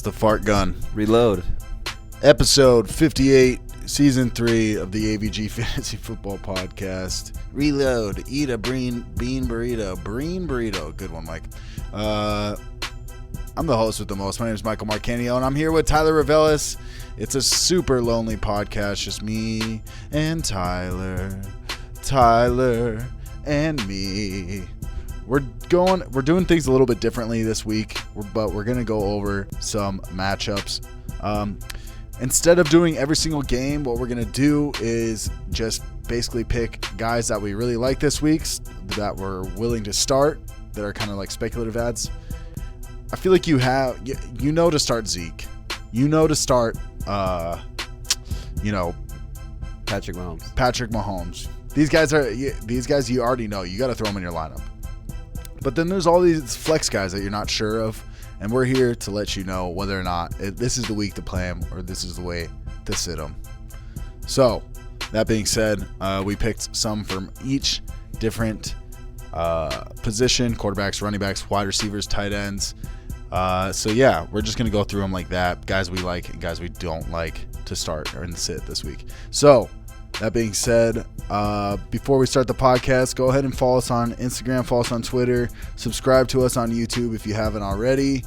the fart gun. Reload. Episode 58, Season 3 of the AVG Fantasy Football Podcast. Reload. Eat a bean burrito. Bean burrito. Good one, Mike. I'm the host with the most. My name is Michael Marcanio, and I'm here with Tyler Ravelis. It's a super lonely podcast, just me and Tyler and me. We're doing things a little bit differently this week, but we're going to go over some matchups. Instead of doing every single game, what we're going to do is just basically pick guys that we really like this week, that we're willing to start, that are kind of like speculative ads. I feel like you know to start Zeke. You know to start, Patrick Mahomes. These guys you already know. You got to throw them in your lineup. But then there's all these flex guys that you're not sure of, and we're here to let you know whether or not this is the week to play them or this is the way to sit them. So, that being said, we picked some from each different position: quarterbacks, running backs, wide receivers, tight ends. So yeah, we're just gonna go through them like that. Guys we like and guys we don't like to start or sit this week. So that being said, before we start the podcast, go ahead and follow us on Instagram, follow us on Twitter, subscribe to us on YouTube if you haven't already.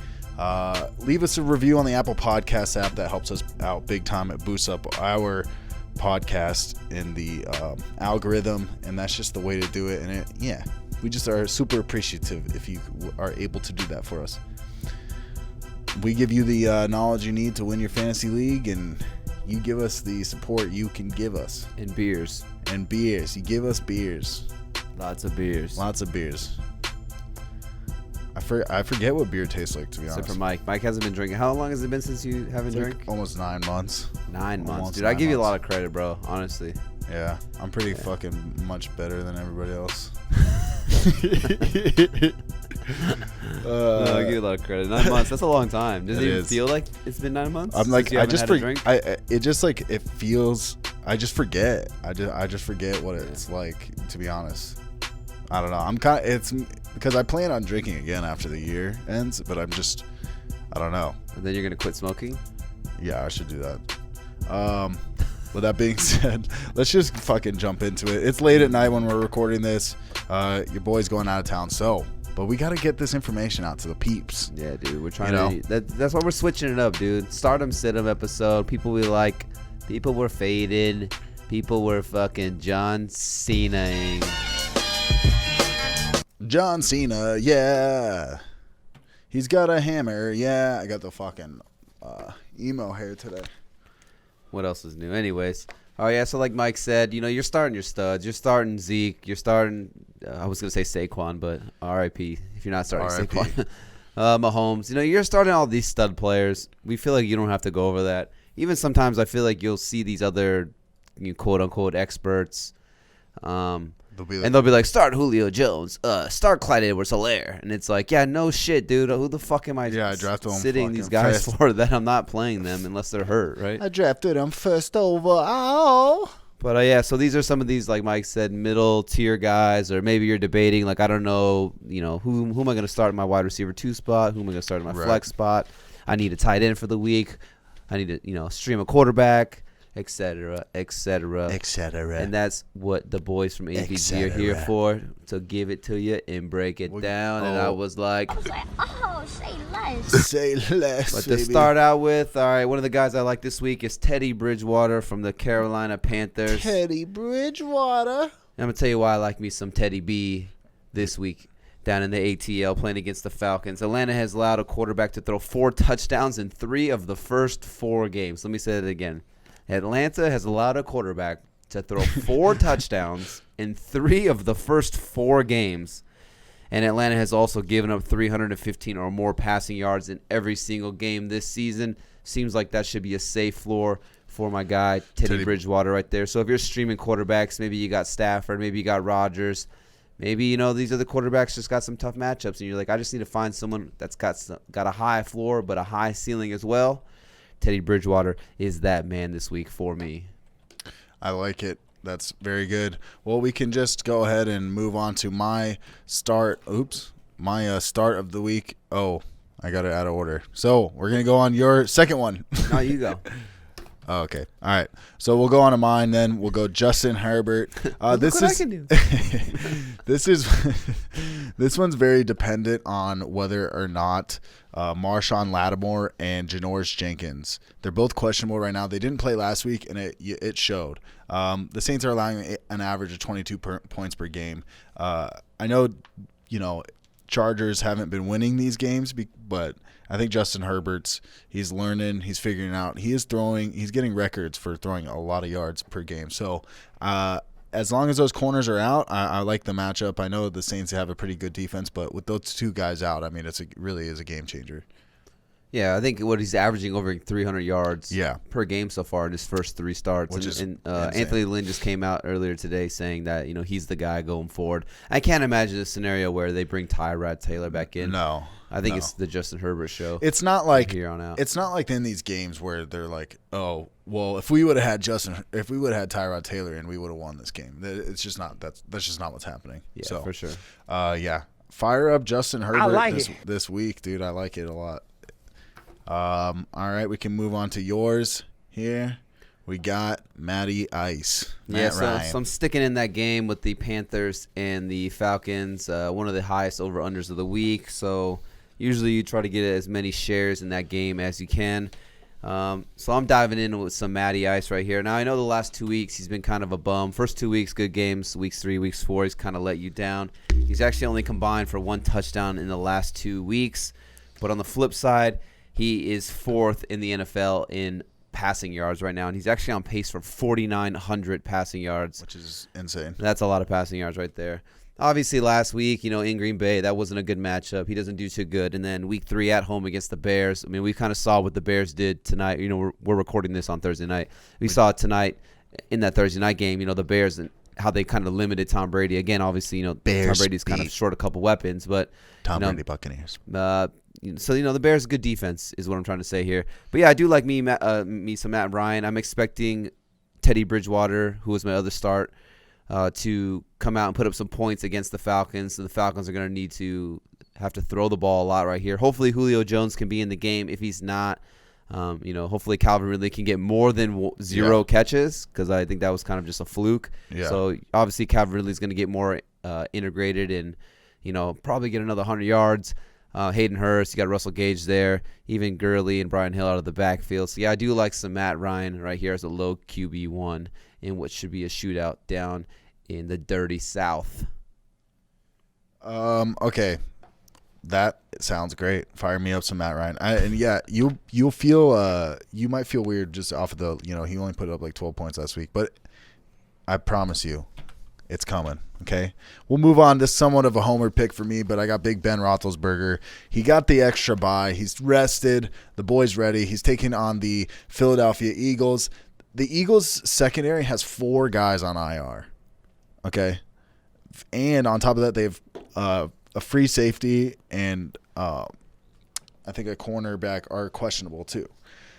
Leave us a review on the Apple Podcast app. That helps us out big time. It boosts up our podcast in the algorithm, and that's just the way to do it. And we just are super appreciative if you are able to do that for us. We give you the knowledge you need to win your fantasy league, and you give us the support you can give us. And beers. You give us beers. Lots of beers. I forget what beer tastes like, to be honest. Except for Mike. Mike hasn't been drinking. How long has it been since you haven't drank? Almost 9 months. 9 months. Dude, I give you a lot of credit, bro. Honestly. Yeah. I'm pretty fucking much better than everybody else. No, I give you a lot of credit. 9 months. That's a long time. Does it even feel like it's been 9 months? I'm like, I just forget. It just like it feels. I just forget. I just forget what it's like. To be honest, I don't know. It's because I plan on drinking again after the year ends, but I don't know. And then you're gonna quit smoking? Yeah, I should do that. With that being said, let's just fucking jump into it. It's late at night when we're recording this. Your boy's going out of town, but we got to get this information out to the peeps. Yeah, dude. We're trying to. That's why we're switching it up, dude. Start 'em, sit 'em episode. People we like. People were faded. People were fucking John Cena-ing. John Cena, yeah. He's got a hammer, yeah. I got the fucking emo hair today. What else is new? Anyways. Oh, yeah, so like Mike said, you're starting your studs. You're starting Zeke. You're starting, I was going to say Saquon, but R.I.P. if you're not starting Saquon. Mahomes. You're starting all these stud players. We feel like you don't have to go over that. Even sometimes I feel like you'll see these other quote-unquote experts, they'll be like, start Julio Jones, start Clyde Edwards-Helaire. And it's like, yeah, no shit, dude. Who the fuck am I sitting these guys for that I'm not playing them unless they're hurt, right? I drafted them first overall. But, so these are some of these, like Mike said, middle-tier guys, or maybe you're debating, like, I don't know, who am I going to start in my wide receiver 2 spot? Who am I going to start in my flex spot? I need a tight end for the week. I need to, stream a quarterback, et cetera. And that's what the boys from AVG are here for, to give it to you and break it down. And I was like, oh, say less. Say less, But to start out with, all right, one of the guys I like this week is Teddy Bridgewater from the Carolina Panthers. Teddy Bridgewater. I'm going to tell you why I like me some Teddy B this week. Down in the ATL playing against the Falcons. Atlanta has allowed a quarterback to throw 4 touchdowns in 3 of the first 4 games. Let me say that again. Atlanta has allowed a quarterback to throw 4 touchdowns in 3 of the first 4 games. And Atlanta has also given up 315 or more passing yards in every single game this season. Seems like that should be a safe floor for my guy, Teddy Bridgewater right there. So if you're streaming quarterbacks, maybe you got Stafford, maybe you got Rodgers. Maybe, these other quarterbacks just got some tough matchups, and you're like, I just need to find someone that's got a high floor but a high ceiling as well. Teddy Bridgewater is that man this week for me. I like it. That's very good. Well, we can just go ahead and move on to my start. My start of the week. Oh, I got it out of order. So we're going to go on your second one. No, you go. Oh, okay. All right. So we'll go on to mine then. We'll go Justin Herbert. Look what I can do. This one's very dependent on whether or not Marshawn Lattimore and Janoris Jenkins. They're both questionable right now. They didn't play last week, and it showed. The Saints are allowing an average of 22 points per game. I know, Chargers haven't been winning these games, but I think Justin Herbert's, he's learning, he's figuring out. He's getting records for throwing a lot of yards per game. So as long as those corners are out, I like the matchup. I know the Saints have a pretty good defense, but with those two guys out, I mean, it really is a game changer. Yeah, I think what he's averaging over 300 yards per game so far in his first 3 starts. Which is Anthony Lynn just came out earlier today saying that he's the guy going forward. I can't imagine a scenario where they bring Tyrod Taylor back in. No, I think it's the Justin Herbert show. It's not like here on out. It's not like in these games where they're like, oh, well, if we would have had Tyrod Taylor in, we would have won this game. It's just not that's just not what's happening. Yeah, so, for sure. Fire up Justin Herbert it. this week, dude. I like it a lot. All right, we can move on to yours here. We got Matty Ice. Matt Ryan. So I'm sticking in that game with the Panthers and the Falcons, one of the highest over-unders of the week. So usually you try to get as many shares in that game as you can. So I'm diving in with some Matty Ice right here. Now, I know the last 2 weeks he's been kind of a bum. First 2 weeks, good games. Weeks 3, weeks 4, he's kind of let you down. He's actually only combined for 1 touchdown in the last 2 weeks. But on the flip side, he is 4th in the NFL in passing yards right now, and he's actually on pace for 4,900 passing yards. Which is insane. That's a lot of passing yards right there. Obviously, last week, in Green Bay, that wasn't a good matchup. He doesn't do too good. And then week 3 at home against the Bears. I mean, we kind of saw what the Bears did tonight. We're recording this on Thursday night. We saw it tonight in that Thursday night game, the Bears and how they kind of limited Tom Brady. Again, obviously, Bears Tom Brady's kind of short a couple weapons, but Tom Brady Buccaneers. So the Bears' good defense is what I'm trying to say here. But yeah, I do like me some Matt Ryan. I'm expecting Teddy Bridgewater, who was my other start, to come out and put up some points against the Falcons. So the Falcons are going to have to throw the ball a lot right here. Hopefully Julio Jones can be in the game. If he's not, hopefully Calvin Ridley can get more than 0 catches, because I think that was kind of just a fluke. Yeah. So obviously Calvin Ridley is going to get more integrated and probably get another 100 yards. Hayden Hurst, you got Russell Gage there, even Gurley and Brian Hill out of the backfield. So, yeah, I do like some Matt Ryan right here as a low QB1 in what should be a shootout down in the dirty South. Okay. That sounds great. Fire me up some Matt Ryan. You'll feel you might feel weird just off of the, he only put up like 12 points last week, but I promise you it's coming. Okay, we'll move on to somewhat of a homer pick for me, but I got Big Ben Roethlisberger. He got the extra bye. He's rested. The boy's ready. He's taking on the Philadelphia Eagles. The Eagles' secondary has 4 guys on IR. Okay, and on top of that, they have a free safety and I think a cornerback are questionable too.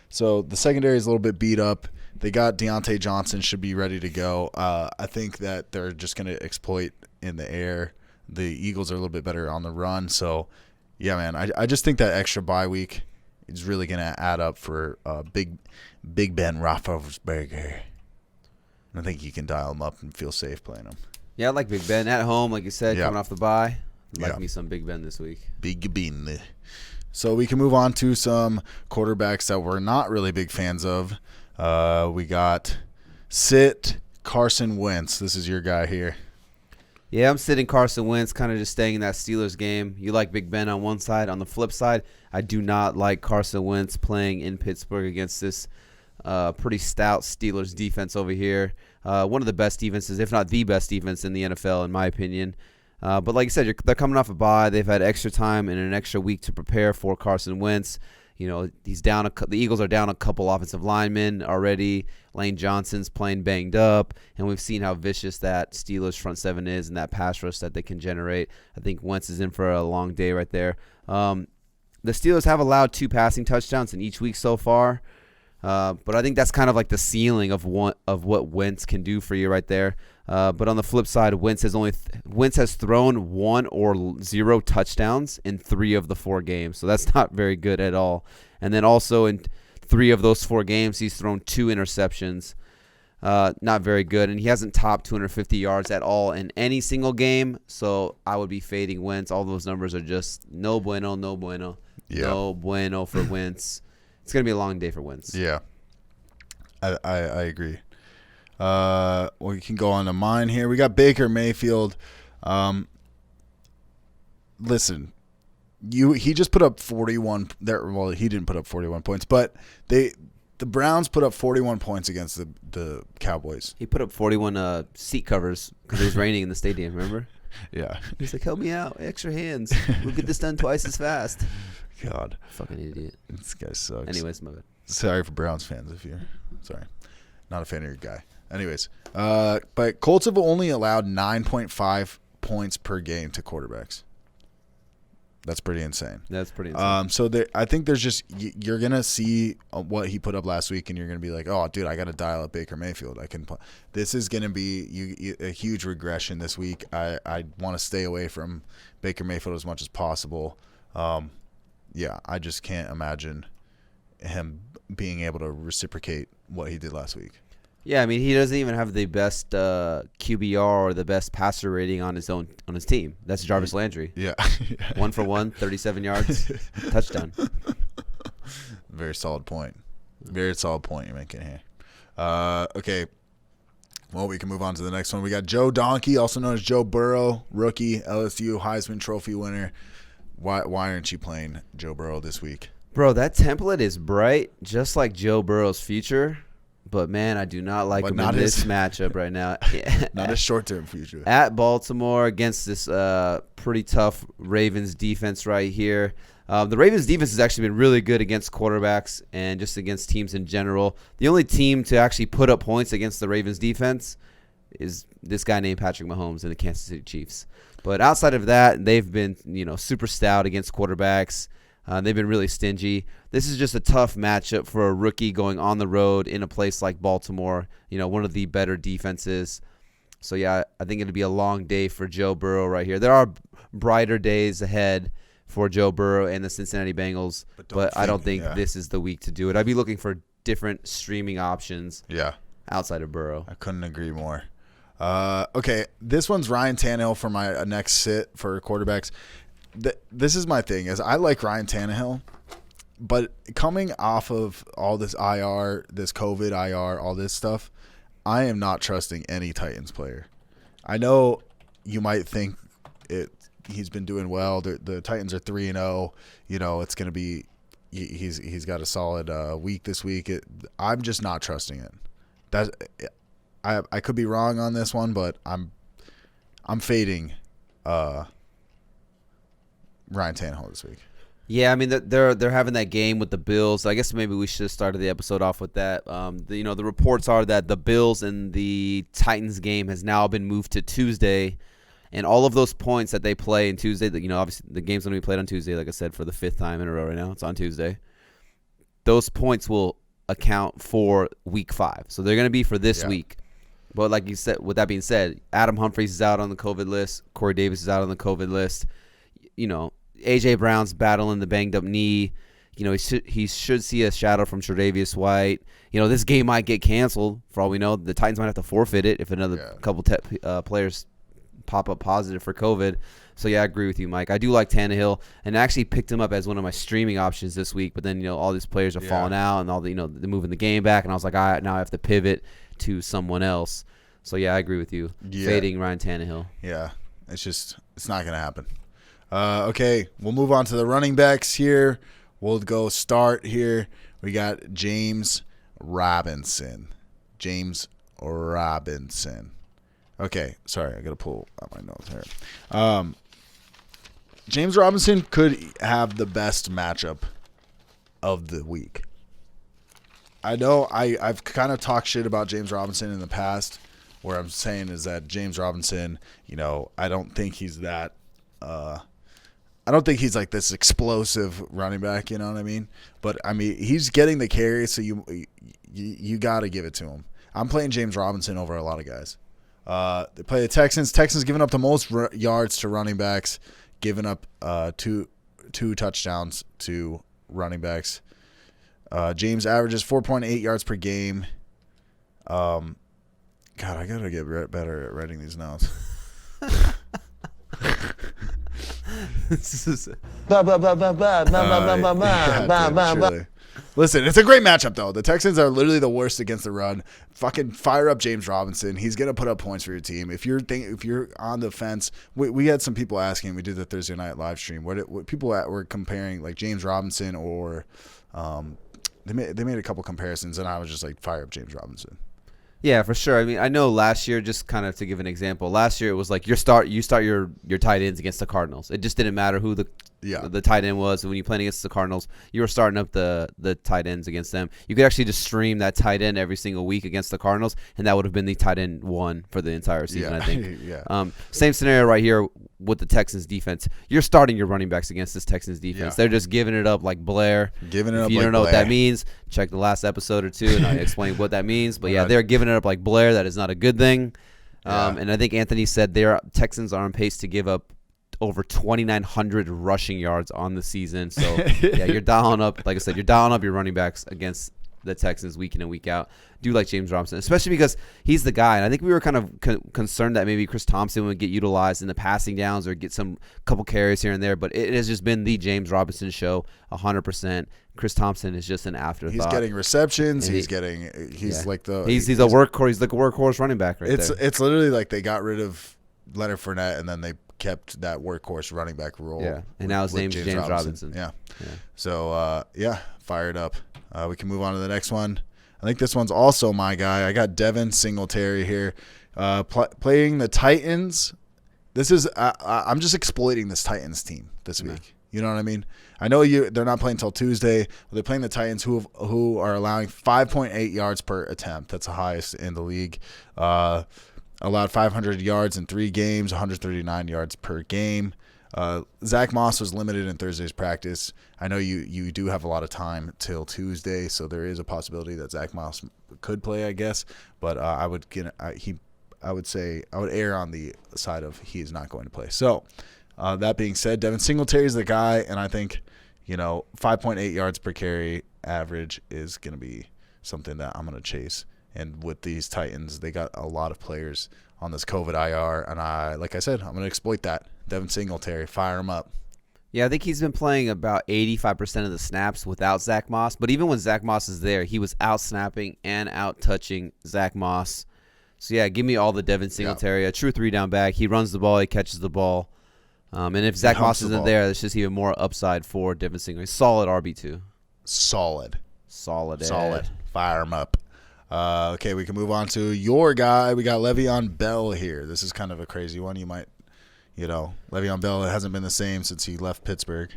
So the secondary is a little bit beat up. They got Deontay Johnson, should be ready to go. I think that they're just going to exploit in the air. The Eagles are a little bit better on the run. So, yeah, man, I just think that extra bye week is really going to add up for Big Ben Roethlisberger. I think you can dial him up and feel safe playing him. Yeah, I like Big Ben at home, like you said, coming off the bye. Like Yeah. me some Big Ben this week. Big Ben. So we can move on to some quarterbacks that we're not really big fans of. We got Carson Wentz. This is your guy here. Yeah, I'm sitting Carson Wentz, kind of just staying in that Steelers game. You like Big Ben on one side. On the flip side, I do not like Carson Wentz playing in Pittsburgh against this pretty stout Steelers defense over here. One of the best defenses, if not the best defense in the NFL, in my opinion. But like I said, they're coming off a bye. They've had extra time and an extra week to prepare for Carson Wentz. He's down. The Eagles are down a couple offensive linemen already. Lane Johnson's playing banged up, and we've seen how vicious that Steelers front seven is and that pass rush that they can generate. I think Wentz is in for a long day right there. The Steelers have allowed 2 passing touchdowns in each week so far. But I think that's kind of like the ceiling of what Wentz can do for you right there. But on the flip side, Wentz has thrown 1 or 0 touchdowns in 3 of the 4 games. So that's not very good at all. And then also in 3 of those 4 games, he's thrown 2 interceptions. Not very good. And he hasn't topped 250 yards at all in any single game. So I would be fading Wentz. All those numbers are just no bueno, no bueno. Yeah. No bueno for Wentz. It's going to be a long day for Wentz. Yeah. I agree. We can go on to mine here. We got Baker Mayfield. Listen, he just put up 41 there. Well, he didn't put up 41 points, but the Browns put up 41 points against the Cowboys. He put up 41 seat covers because it was raining in the stadium, remember? Yeah. He's like, help me out. Extra hands. We'll get this done twice as fast. God. Fucking idiot. This guy sucks. Anyways, my bad. Sorry for Browns fans if you're sorry. Not a fan of your guy. Anyways, but Colts have only allowed 9.5 points per game to quarterbacks. That's pretty insane. That's pretty insane. So I think there's just you're gonna see what he put up last week, and you're gonna be like, oh, dude, I got to dial up Baker Mayfield. This is gonna be a huge regression this week. I want to stay away from Baker Mayfield as much as possible. Yeah, I just can't imagine him being able to reciprocate what he did last week. Yeah, I mean, he doesn't even have the best QBR or the best passer rating on his team. That's Jarvis Landry. Yeah. 1 for 1, 37 yards, touchdown. Very solid point. Very solid point you're making here. Okay. Well, we can move on to the next one. We got Joe Donkey, also known as Joe Burrow, rookie, LSU Heisman Trophy winner. Why aren't you playing Joe Burrow this week? Bro, that template is bright, just like Joe Burrow's future. But, man, I do not like him in this matchup right now. Not a short-term future. At Baltimore against this pretty tough Ravens defense right here. The Ravens defense has actually been really good against quarterbacks and just against teams in general. The only team to actually put up points against the Ravens defense is this guy named Patrick Mahomes and the Kansas City Chiefs. But outside of that, they've been super stout against quarterbacks. They've been really stingy. This is just a tough matchup for a rookie going on the road in a place like Baltimore, one of the better defenses. So, yeah, I think it'll be a long day for Joe Burrow right here. There are brighter days ahead for Joe Burrow and the Cincinnati Bengals, but I don't think this is the week to do it. I'd be looking for different streaming options outside of Burrow. I couldn't agree more. Okay, this one's Ryan Tannehill for my next sit for quarterbacks. This is my thing, is I like Ryan Tannehill, but coming off of all this IR, this COVID IR, all this stuff, I am not trusting any Titans player. I know you might think he's been doing well. The Titans are 3-0. It's going to be he's got a solid week this week. I'm just not trusting it. I could be wrong on this one, but I'm fading Ryan Tannehill this week. Yeah, I mean they're having that game with the Bills. I guess maybe we should have started the episode off with that. The reports are that the Bills and the Titans game has now been moved to Tuesday, and all of those points that they play in Tuesday, obviously the game's going to be played on Tuesday, like I said, for the 5th time in a row right now. It's on Tuesday. Those points will account for Week 5, so they're going to be for this week. But like you said, with that being said, Adam Humphries is out on the COVID list. Corey Davis is out on the COVID list. A.J. Brown's battling the banged-up knee. He should see a shadow from Tre'Davious White. This game might get canceled. For all we know, the Titans might have to forfeit it if another couple players pop up positive for COVID. So, yeah, I agree with you, Mike. I do like Tannehill, and I actually picked him up as one of my streaming options this week. But then, all these players are falling out, and all the, they're moving the game back. And I was like, all right, now I have to pivot to someone else. So, yeah, I agree with you. Fading Ryan Tannehill. Yeah, it's not going to happen. Okay, we'll move on to the running backs here. We'll go start here. We got James Robinson. Okay, sorry, I got to pull out my notes here. James Robinson could have the best matchup of the week. I know I've kind of talked shit about James Robinson in the past. Where I'm saying is that James Robinson, I don't think he's that I don't think he's like this explosive running back, you know what I mean? But I mean, he's getting the carry, so you got to give it to him. I'm playing James Robinson over a lot of guys. They play the Texans. Texans giving up the most yards to running backs, giving up two touchdowns to running backs. James averages 4.8 yards per game. God, I gotta get better at writing these notes. Listen, it's a great matchup, though. The Texans are literally the worst against the run. Fucking fire up James Robinson. He's going to put up points for your team. If you're on the fence, we had some people asking. We did the Thursday night live stream. What people were comparing, like James Robinson or they made a couple comparisons, and I was just like, fire up James Robinson. Yeah, for sure. I mean, I know last year, just kind of to give an example, last year it was like you start your tight ends against the Cardinals. It just didn't matter who the tight end was. When you played against the Cardinals, you were starting up the tight ends against them. You could actually just stream that tight end every single week against the Cardinals, and that would have been the tight end one for the entire season, I think. Yeah. Same scenario right here with the Texans defense. You're starting your running backs against this Texans defense. Yeah. They're just giving it up like Blair. If you don't know what that means, check the last episode or two, and I explained what that means. But yeah, they're giving it up like Blair. That is not a good thing. And I think Anthony said their Texans are on pace to give up over 2,900 rushing yards on the season. So yeah, you're dialing up. Like I said, you're dialing up your running backs against the Texans week in and week out. Do like James Robinson, especially because he's the guy. And I think we were kind of concerned that maybe Chris Thompson would get utilized in the passing downs or get some couple carries here and there. But it has just been the James Robinson show 100%. Chris Thompson is just an afterthought. He's getting receptions. He's like a workhorse running back right there. It's literally like they got rid of Leonard Fournette and then they kept that workhorse running back role. Yeah, and now his name's James Robinson. Yeah. So fired up. We can move on to the next one. I think this one's also my guy. I got Devin Singletary here, playing the Titans. This is I'm just exploiting this Titans team this week. You know what I mean? I know they're not playing until Tuesday. They're playing the Titans, who are allowing 5.8 yards per attempt. That's the highest in the league. Allowed 500 yards in 3 games, 139 yards per game. Zach Moss was limited in Thursday's practice. I know you do have a lot of time till Tuesday, so there is a possibility that Zach Moss could play, I guess. But I would err on the side of he is not going to play. So that being said, Devin Singletary is the guy, and I think 5.8 yards per carry average is going to be something that I'm going to chase. And with these Titans, they got a lot of players on this COVID IR, and like I said, I'm going to exploit that. Devin Singletary, fire him up. Yeah, I think he's been playing about 85% of the snaps without Zach Moss. But even when Zach Moss is there, he was out snapping and out touching Zach Moss. So yeah, give me all the Devin Singletary, a true 3-down back. He runs the ball, he catches the ball. And if Zach Moss isn't there, there's just even more upside for Devin Singletary. Solid RB2. Solid. Ed. Fire him up. Okay, we can move on to your guy. We got Le'Veon Bell here. This is kind of a crazy one. You might, Le'Veon Bell hasn't been the same since he left Pittsburgh.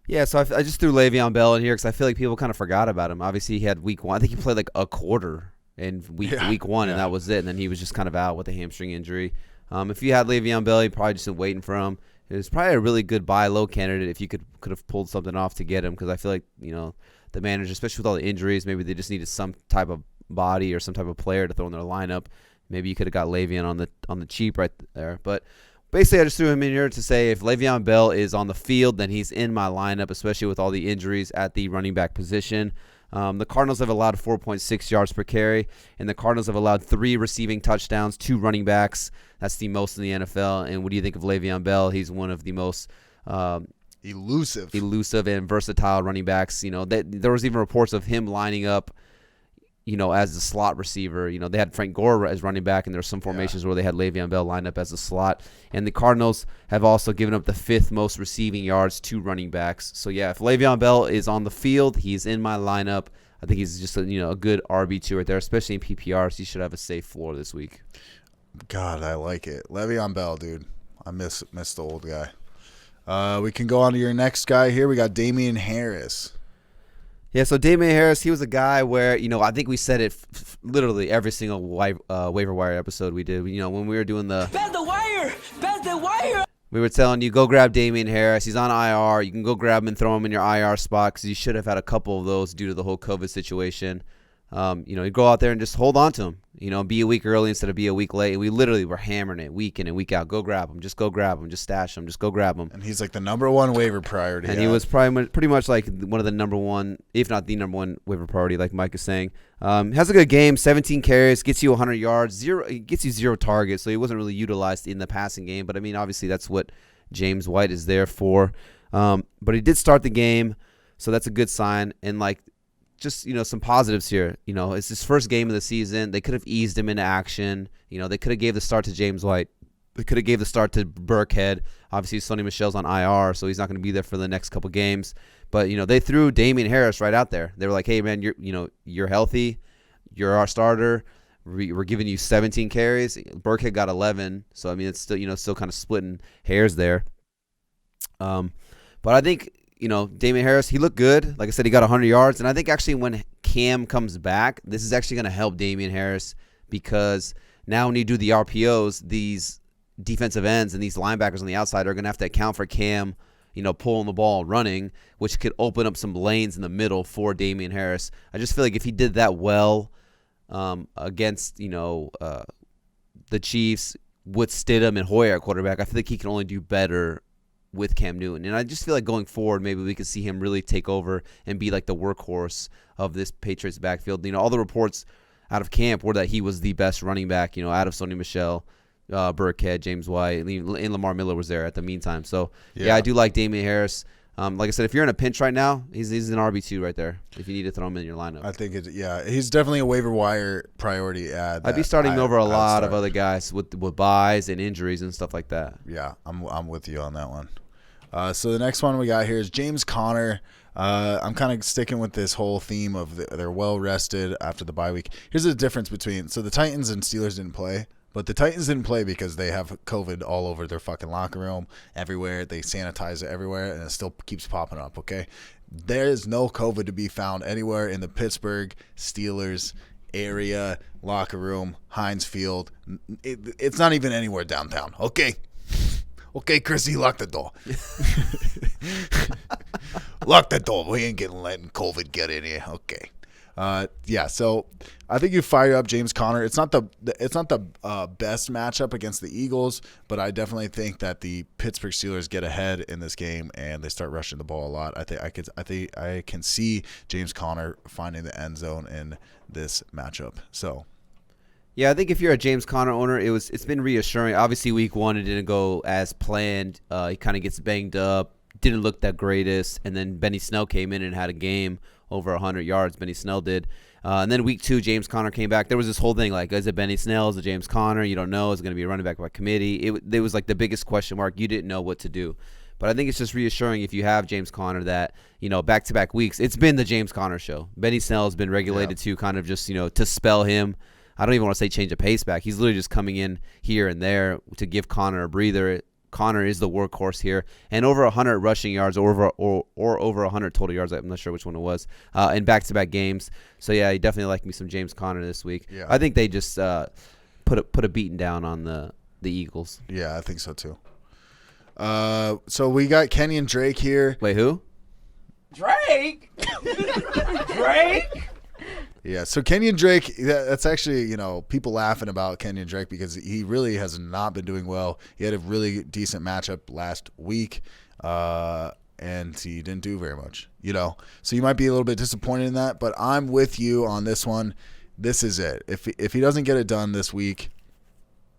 Yeah, so I just threw Le'Veon Bell in here because I feel like people kind of forgot about him. Obviously, he had week 1. I think he played like a quarter in week 1, and that was it. And then he was just kind of out with a hamstring injury. If you had Le'Veon Bell, you'd probably just been waiting for him. It was probably a really good buy low candidate if you could have pulled something off to get him, because I feel like the manager, especially with all the injuries, maybe they just needed some type of body or some type of player to throw in their lineup. Maybe you could have got Le'Veon on the cheap right there. But basically, I just threw him in here to say if Le'Veon Bell is on the field, then he's in my lineup, especially with all the injuries at the running back position. The Cardinals have allowed 4.6 yards per carry, and the Cardinals have allowed 3 receiving touchdowns, 2 running backs. That's the most in the NFL. And what do you think of Le'Veon Bell? He's one of the most elusive and versatile running backs. There was even reports of him lining up as the slot receiver. They had Frank Gore as running back, and there were some formations where they had Le'Veon Bell lined up as a slot. And the Cardinals have also given up the 5th most receiving yards to running backs. So, yeah, if Le'Veon Bell is on the field, he's in my lineup. I think he's just a good RB2 right there, especially in PPR, so he should have a safe floor this week. God, I like it. Le'Veon Bell, dude. I miss the old guy. We can go on to your next guy here. We got Damian Harris. Yeah, so Damian Harris, he was a guy where, I think we said it literally every single waiver wire episode we did. When we were doing the... Bend the wire! We were telling you, go grab Damian Harris. He's on IR. You can go grab him and throw him in your IR spot because you should have had a couple of those due to the whole COVID situation. You go out there and just hold on to him. Be a week early instead of be a week late. And we literally were hammering it week in and week out. Go grab him. Just go grab him. Just stash him. Just go grab him. And he's like the number one waiver priority. And he was pretty much like one of the number one, if not the number one waiver priority, like Mike is saying. Has a good game, 17 carries, gets you 100 yards, gets you 0 targets. So he wasn't really utilized in the passing game. But, obviously that's what James White is there for. But he did start the game, so that's a good sign. And, just, some positives here. It's his first game of the season. They could have eased him into action. They could have gave the start to James White. They could have gave the start to Burkhead. Obviously, Sonny Michel's on IR, so he's not going to be there for the next couple games. But, they threw Damian Harris right out there. They were like, hey, man, you're healthy. You're our starter. We're giving you 17 carries. Burkhead got 11. So, it's still, still kind of splitting hairs there. But I think, Damian Harris, he looked good. Like I said, he got 100 yards. And I think actually when Cam comes back, this is actually going to help Damian Harris because now when you do the RPOs, these defensive ends and these linebackers on the outside are going to have to account for Cam, pulling the ball, running, which could open up some lanes in the middle for Damian Harris. I just feel like if he did that well against, the Chiefs with Stidham and Hoyer at quarterback, I feel like he can only do better with Cam Newton. And I just feel like going forward, maybe we could see him really take over and be like the workhorse of this Patriots backfield. All the reports out of camp were that he was the best running back, out of Sonny Michel, Burkhead, James White, and Lamar Miller was there at the meantime. So, yeah, I do like Damian Harris. Like I said, if you're in a pinch right now, he's an RB2 right there if you need to throw him in your lineup. I think he's definitely a waiver wire priority ad. I'd be starting him over a lot of other guys with buys and injuries and stuff like that. Yeah, I'm with you on that one. So the next one we got here is James Conner. I'm kind of sticking with this whole theme of they're well rested after the bye week. Here's the difference between the Titans and Steelers didn't play, but the Titans didn't play because they have COVID all over their fucking locker room, everywhere. They sanitize it everywhere, and it still keeps popping up. Okay, there is no COVID to be found anywhere in the Pittsburgh Steelers area locker room, Heinz Field. It's not even anywhere downtown. Okay, Chrissy, lock the door. Lock the door. We ain't letting COVID get in here. Okay. So I think you fire up James Conner. It's not the best matchup against the Eagles, but I definitely think that the Pittsburgh Steelers get ahead in this game and they start rushing the ball a lot. I can see James Conner finding the end zone in this matchup. So. Yeah, I think if you're a James Conner owner, it's been reassuring. Obviously, week 1 it didn't go as planned. He kind of gets banged up, didn't look that greatest, and then Benny Snell came in and had a game over 100 yards. Benny Snell did, and then week 2, James Conner came back. There was this whole thing like, is it Benny Snell? Is it James Conner? You don't know. Is it going to be a running back by committee? It was like the biggest question mark. You didn't know what to do. But I think it's just reassuring if you have James Conner that, back-to-back weeks, it's been the James Conner show. Benny Snell has been regulated to kind of just, to spell him. I don't even want to say change the pace back. He's literally just coming in here and there to give Conner a breather. Conner is the workhorse here. And over 100 rushing yards or over 100 total yards. I'm not sure which one it was. In back-to-back games. So, yeah, he definitely liked me some James Conner this week. Yeah. I think they just put a beating down on the Eagles. Yeah, I think so too. So we got Kenyon Drake here. Wait, who? Drake? Drake? Yeah, so Kenyon Drake, that's actually, people laughing about Kenyon Drake because he really has not been doing well. He had a really decent matchup last week, and he didn't do very much, So you might be a little bit disappointed in that, but I'm with you on this one. This is it. If he doesn't get it done this week,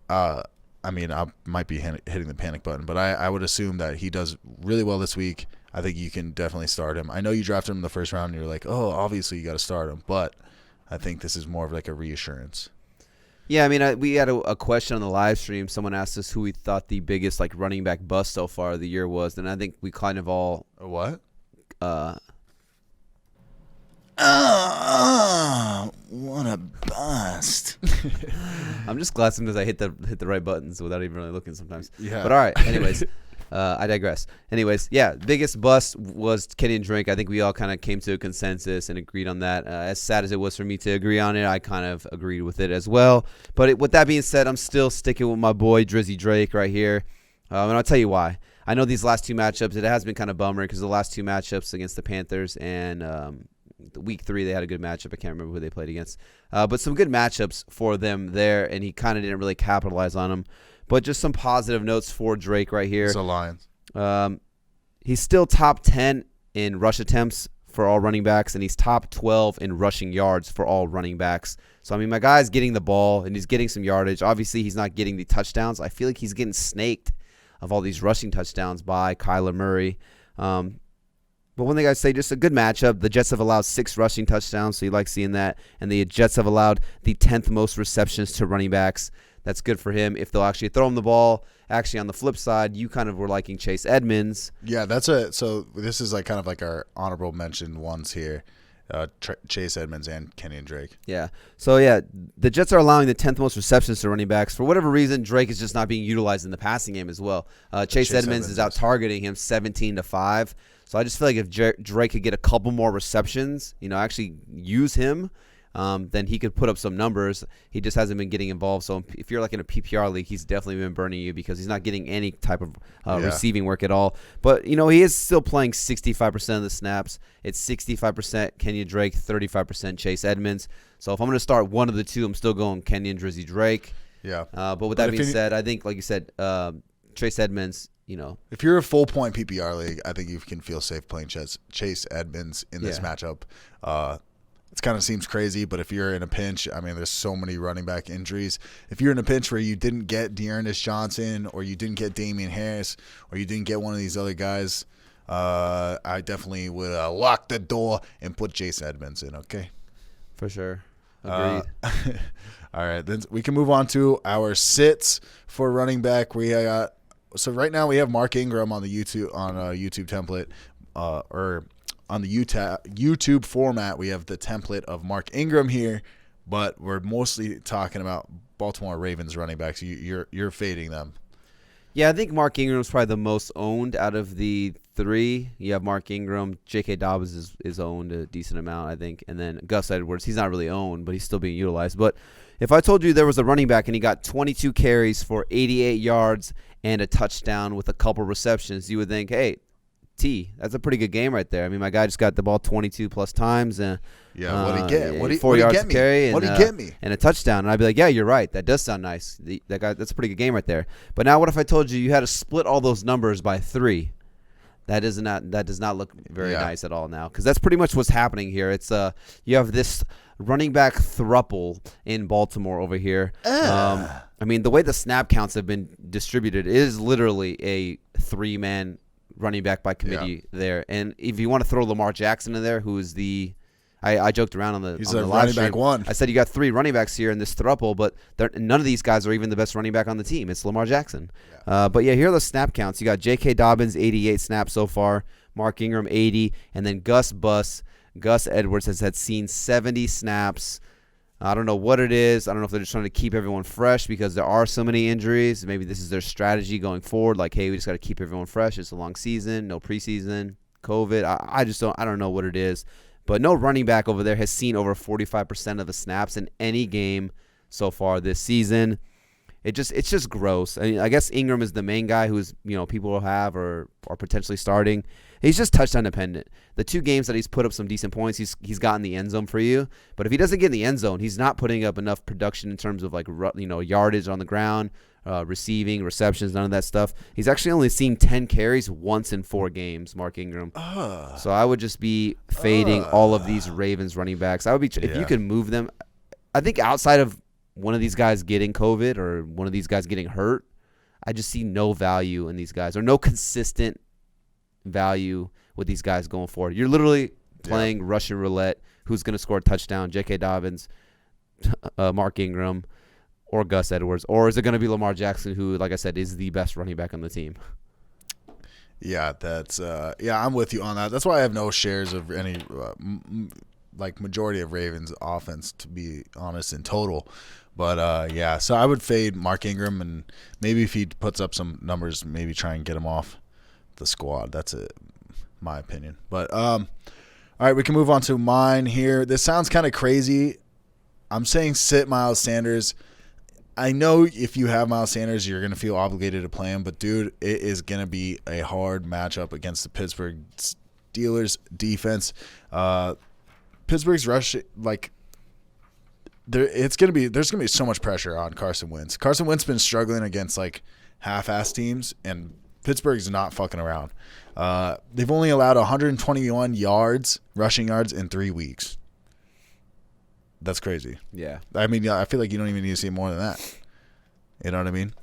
I might be hitting the panic button, but I would assume that he does really well this week. I think you can definitely start him. I know you drafted him in the first round, and you're like, oh, obviously you got to start him, but I think this is more of like a reassurance. Yeah, we had a question on the live stream. Someone asked us who we thought the biggest running back bust so far of the year was, and I think we kind of all what? What a bust! I'm just glad sometimes I hit the right buttons without even really looking sometimes. Yeah. But all right. Anyways. I digress. Anyways, yeah, biggest bust was Kenyon Drake. I think we all kind of came to a consensus and agreed on that. As sad as it was for me to agree on it, I kind of agreed with it as well. But with that being said, I'm still sticking with my boy Drizzy Drake right here. And I'll tell you why. I know these last two matchups, it has been kind of bummer because the last two matchups against the Panthers and the week 3, they had a good matchup. I can't remember who they played against. But some good matchups for them there, and he kind of didn't really capitalize on them. But just some positive notes for Drake right here. So Lions. He's still top 10 in rush attempts for all running backs, and he's top 12 in rushing yards for all running backs. So, I mean, my guy's getting the ball, and he's getting some yardage. Obviously, he's not getting the touchdowns. I feel like he's getting snaked of all these rushing touchdowns by Kyler Murray. But one thing I'd say, just a good matchup. The Jets have allowed 6 rushing touchdowns, so you like seeing that. And the Jets have allowed the 10th most receptions to running backs. That's good for him if they'll actually throw him the ball. Actually, on the flip side, you kind of were liking Chase Edmonds. Yeah, so this is like kind of like our honorable mention ones here. Chase Edmonds and Kenyon Drake. Yeah. So, yeah, the Jets are allowing the 10th most receptions to running backs. For whatever reason, Drake is just not being utilized in the passing game as well. Chase Edmonds is out targeting him 17-5. So I just feel like if Drake could get a couple more receptions, actually use him, then he could put up some numbers. He just hasn't been getting involved. So if you're like in a PPR league, he's definitely been burning you because he's not getting any type of receiving work at all. But, he is still playing 65% of the snaps. It's 65% Kenyon Drake, 35% Chase Edmonds. So if I'm going to start one of the two, I'm still going Kenyon Drizzy Drake. Yeah. But with that being said, I think, like you said, Chase Edmonds, if you're a full point PPR league, I think you can feel safe playing Chase Edmonds in this matchup. It kind of seems crazy, but if you're in a pinch, I mean, there's so many running back injuries. If you're in a pinch where you didn't get Dearness Johnson or you didn't get Damian Harris or you didn't get one of these other guys, I definitely would lock the door and put Chase Edmonds in, okay? For sure. Agreed. All right, then we can move on to our sits for running back. So right now we have Mark Ingram on the YouTube template, or on the YouTube format. We have the template of Mark Ingram here, but we're mostly talking about Baltimore Ravens running backs. You're fading them. Yeah, I think Mark Ingram's probably the most owned out of the 3. You have Mark Ingram. J.K. Dobbins is owned a decent amount, I think. And then Gus Edwards, he's not really owned, but he's still being utilized. But if I told you there was a running back and he got 22 carries for 88 yards and a touchdown with a couple receptions, you would think, hey, that's a pretty good game right there. I mean, my guy just got the ball 22-plus times. What'd he get? 4 yards to carry. What'd he get me? And a touchdown. And I'd be like, yeah, you're right. That does sound nice. That's a pretty good game right there. But now what if I told you had to split all those numbers by 3? That does not look very nice at all now, because that's pretty much what's happening here. It's you have this running back thruple in Baltimore over here. I mean, the way the snap counts have been distributed is literally a 3-man running back by committee there. And if you want to throw Lamar Jackson in there, who is I joked around on the running back one. I said you got 3 running backs here in this thruple, but none of these guys are even the best running back on the team. It's Lamar Jackson. Yeah. But here are the snap counts. You got J.K. Dobbins, 88 snaps so far. Mark Ingram, 80. And then Gus Edwards has seen 70 snaps. I don't know what it is. I don't know if they're just trying to keep everyone fresh because there are so many injuries. Maybe this is their strategy going forward. Like, hey, we just got to keep everyone fresh. It's a long season, no preseason, COVID. I don't know what it is. But no running back over there has seen over 45% of the snaps in any game so far this season. It's just gross. I mean, I guess Ingram is the main guy who's people will have or potentially starting. He's just touchdown dependent. The 2 games that he's put up some decent points, he's gotten the end zone for you. But if he doesn't get in the end zone, he's not putting up enough production in terms of yardage on the ground, receiving, receptions, none of that stuff. He's actually only seen 10 carries once in 4 games, Mark Ingram. So I would just be fading all of these Ravens running backs. I would be if you could move them. I think outside of one of these guys getting COVID or one of these guys getting hurt, I just see no value in these guys or no consistent value with these guys going forward. You're literally playing Russian roulette. Who's going to score a touchdown? J.K. Dobbins, Mark Ingram, or Gus Edwards? Or is it going to be Lamar Jackson, who, like I said, is the best running back on the team? Yeah, that's I'm with you on that. That's why I have no shares of any majority of Ravens offense, to be honest, in total. But so I would fade Mark Ingram, and maybe if he puts up some numbers, maybe try and get him off the squad. That's my opinion. But all right, we can move on to mine here. This sounds kind of crazy. I'm saying sit Miles Sanders. I know if you have Miles Sanders, you're going to feel obligated to play him. But, dude, it is going to be a hard matchup against the Pittsburgh Steelers defense. Pittsburgh's rush, like, there's going to be so much pressure on Carson Wentz. Carson Wentz been struggling against, like, half-ass teams, and Pittsburgh's not fucking around. They've only allowed 121 rushing yards in 3 weeks. That's crazy. Yeah. I mean, I feel like you don't even need to see more than that. You know what I mean?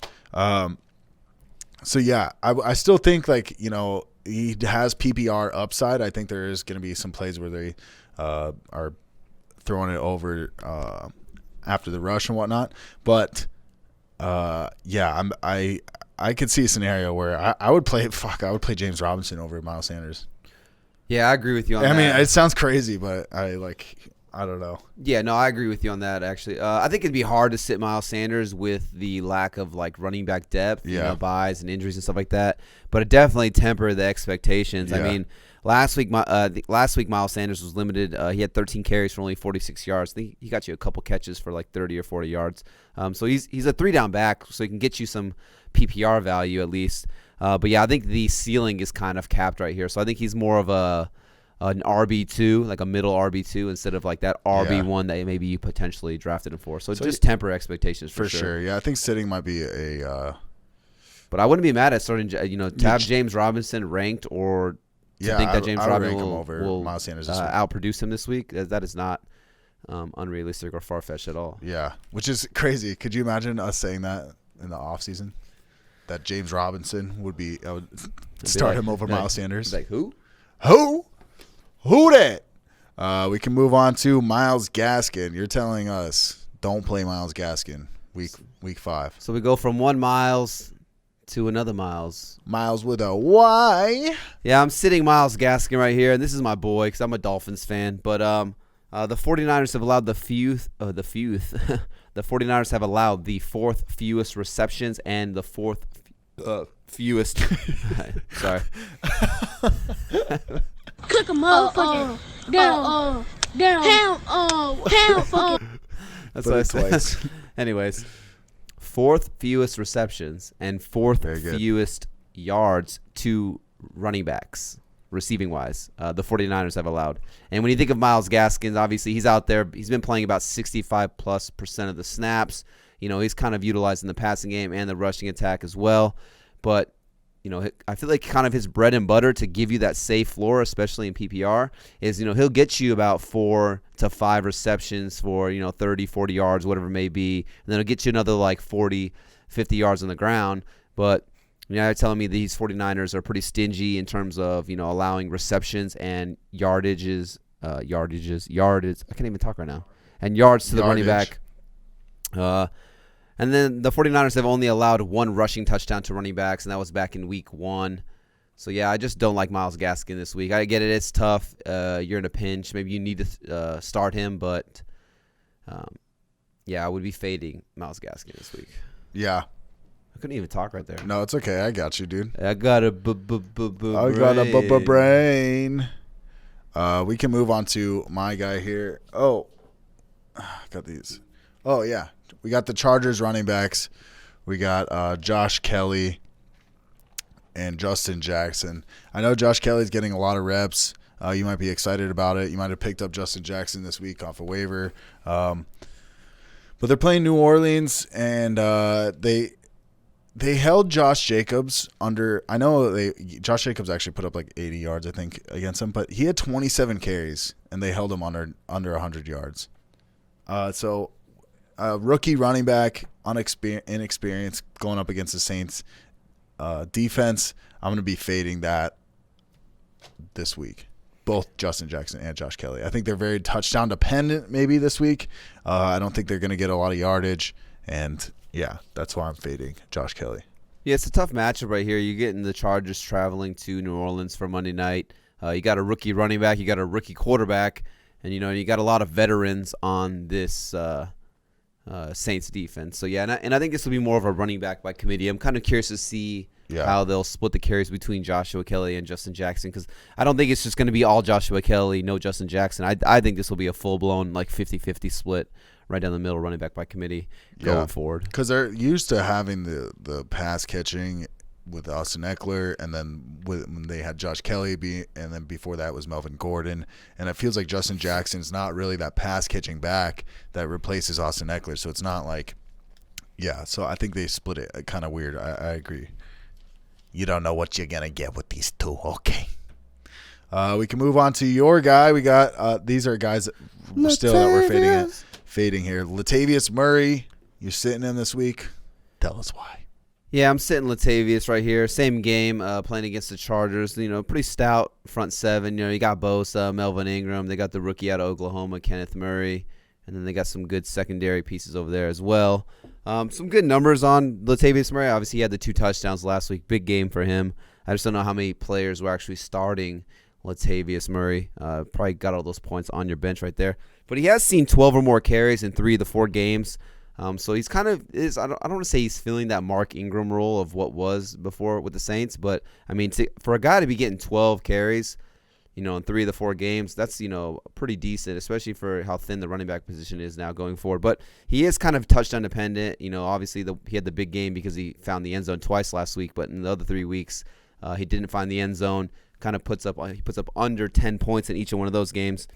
So, yeah, I still think, like, you know, he has PPR upside. I think there is going to be some plays where they are throwing it over after the rush and whatnot. But, yeah, I could see a scenario where I would play James Robinson over Miles Sanders. Yeah, I agree with you on that. I mean, it sounds crazy, but I don't know. Yeah, no, I agree with you on that, actually. I think it'd be hard to sit Miles Sanders with the lack of, like, running back depth, buys and injuries and stuff like that. But it definitely tempered the expectations. Yeah. I mean, last week Miles Sanders was limited. He had 13 carries for only 46 yards. I think he got you a couple catches for, like, 30 or 40 yards. So he's a 3-down back, so he can get you some PPR value at least. But, yeah, I think the ceiling is kind of capped right here. So I think he's more of an RB2, like a middle RB2, instead of like that RB1 that maybe you potentially drafted him for. So just temper expectations for sure. Yeah, I think sitting might be a. But I wouldn't be mad at starting, to have James Robinson ranked or to think that James Robinson will Miles Sanders this week. outproduce him this week. That is not unrealistic or far-fetched at all. Yeah, which is crazy. Could you imagine us saying that in the offseason? That James Robinson would start him over Miles Sanders. Like who? Who that? We can move on to Myles Gaskin. You're telling us don't play Myles Gaskin week 5. So we go from one Myles to another Myles. Myles with a Y. Yeah, I'm sitting Myles Gaskin right here, and this is my boy because I'm a Dolphins fan. But the 49ers have allowed the 49ers have allowed the 4th fewest receptions and the 4th fewest. Sorry. Click a motherfucker down. That's what I said. Anyways, 4th fewest receptions and 4th fewest yards to running backs, receiving wise. The 49ers have allowed. And when you think of Myles Gaskin, obviously he's out there. He's been playing about 65+% of the snaps. You know, he's kind of utilizing the passing game and the rushing attack as well. But I feel like kind of his bread and butter to give you that safe floor, especially in PPR, is, he'll get you about 4 to 5 receptions for, 30, 40 yards, whatever it may be. And then he'll get you another like 40, 50 yards on the ground. But, they're telling me these 49ers are pretty stingy in terms of, allowing receptions and yardages. I can't even talk right now. And yards to the running back. And then the 49ers have only allowed 1 rushing touchdown to running backs, and that was back in week 1. So, yeah, I just don't like Myles Gaskin this week. I get it. It's tough. You're in a pinch. Maybe you need to start him. But, yeah, I would be fading Myles Gaskin this week. Yeah. I couldn't even talk right there. No, it's okay. I got you, dude. I got a brain. We can move on to my guy here. Oh, got these. Oh, yeah. We got the Chargers running backs. We got Josh Kelly and Justin Jackson. I know Josh Kelly's getting a lot of reps. You might be excited about it. You might have picked up Justin Jackson this week off a waiver. But they're playing New Orleans, and they held Josh Jacobs under. I know Josh Jacobs actually put up like 80 yards, I think, against him, but he had 27 carries, and they held him under 100 yards. So rookie running back, inexperienced, going up against the Saints defense. I'm going to be fading that this week. Both Justin Jackson and Josh Kelly. I think they're very touchdown dependent maybe this week. I don't think they're going to get a lot of yardage. And, yeah, that's why I'm fading Josh Kelly. Yeah, it's a tough matchup right here. You're getting the Chargers traveling to New Orleans for Monday night. You got a rookie running back. You got a rookie quarterback. And, you got a lot of veterans on this Saints defense. So, yeah, and I think this will be more of a running back by committee. I'm kind of curious to see how they'll split the carries between Joshua Kelly and Justin Jackson, because I don't think it's just going to be all Joshua Kelly, no Justin Jackson. I think this will be a full-blown like 50-50 split right down the middle, running back by committee going forward. Because they're used to having the pass catching with Austin Eckler, and then when they had Josh Kelly, and then before that was Melvin Gordon. And it feels like Justin Jackson's not really that pass catching back that replaces Austin Eckler. So it's not like, so I think they split it kind of weird. I agree. You don't know what you're going to get with these two. Okay. We can move on to your guy. We got these are guys that we're fading here. Latavius Murray, you're sitting him this week. Tell us why. Yeah, I'm sitting Latavius right here. Same game, playing against the Chargers. Pretty stout front seven. You got Bosa, Melvin Ingram. They got the rookie out of Oklahoma, Kenneth Murray. And then they got some good secondary pieces over there as well. Some good numbers on Latavius Murray. Obviously, he had the 2 touchdowns last week. Big game for him. I just don't know how many players were actually starting Latavius Murray. Probably got all those points on your bench right there. But he has seen 12 or more carries in 3 of the 4 games. So he's kind of I don't want to say he's feeling that Mark Ingram role of what was before with the Saints, but I mean for a guy to be getting 12 carries, in 3 of the 4 games, that's pretty decent, especially for how thin the running back position is now going forward. But he is kind of touchdown dependent. Obviously he had the big game because he found the end zone twice last week, but in the other 3 weeks he didn't find the end zone. Kind of puts up under 10 points in each one of those games.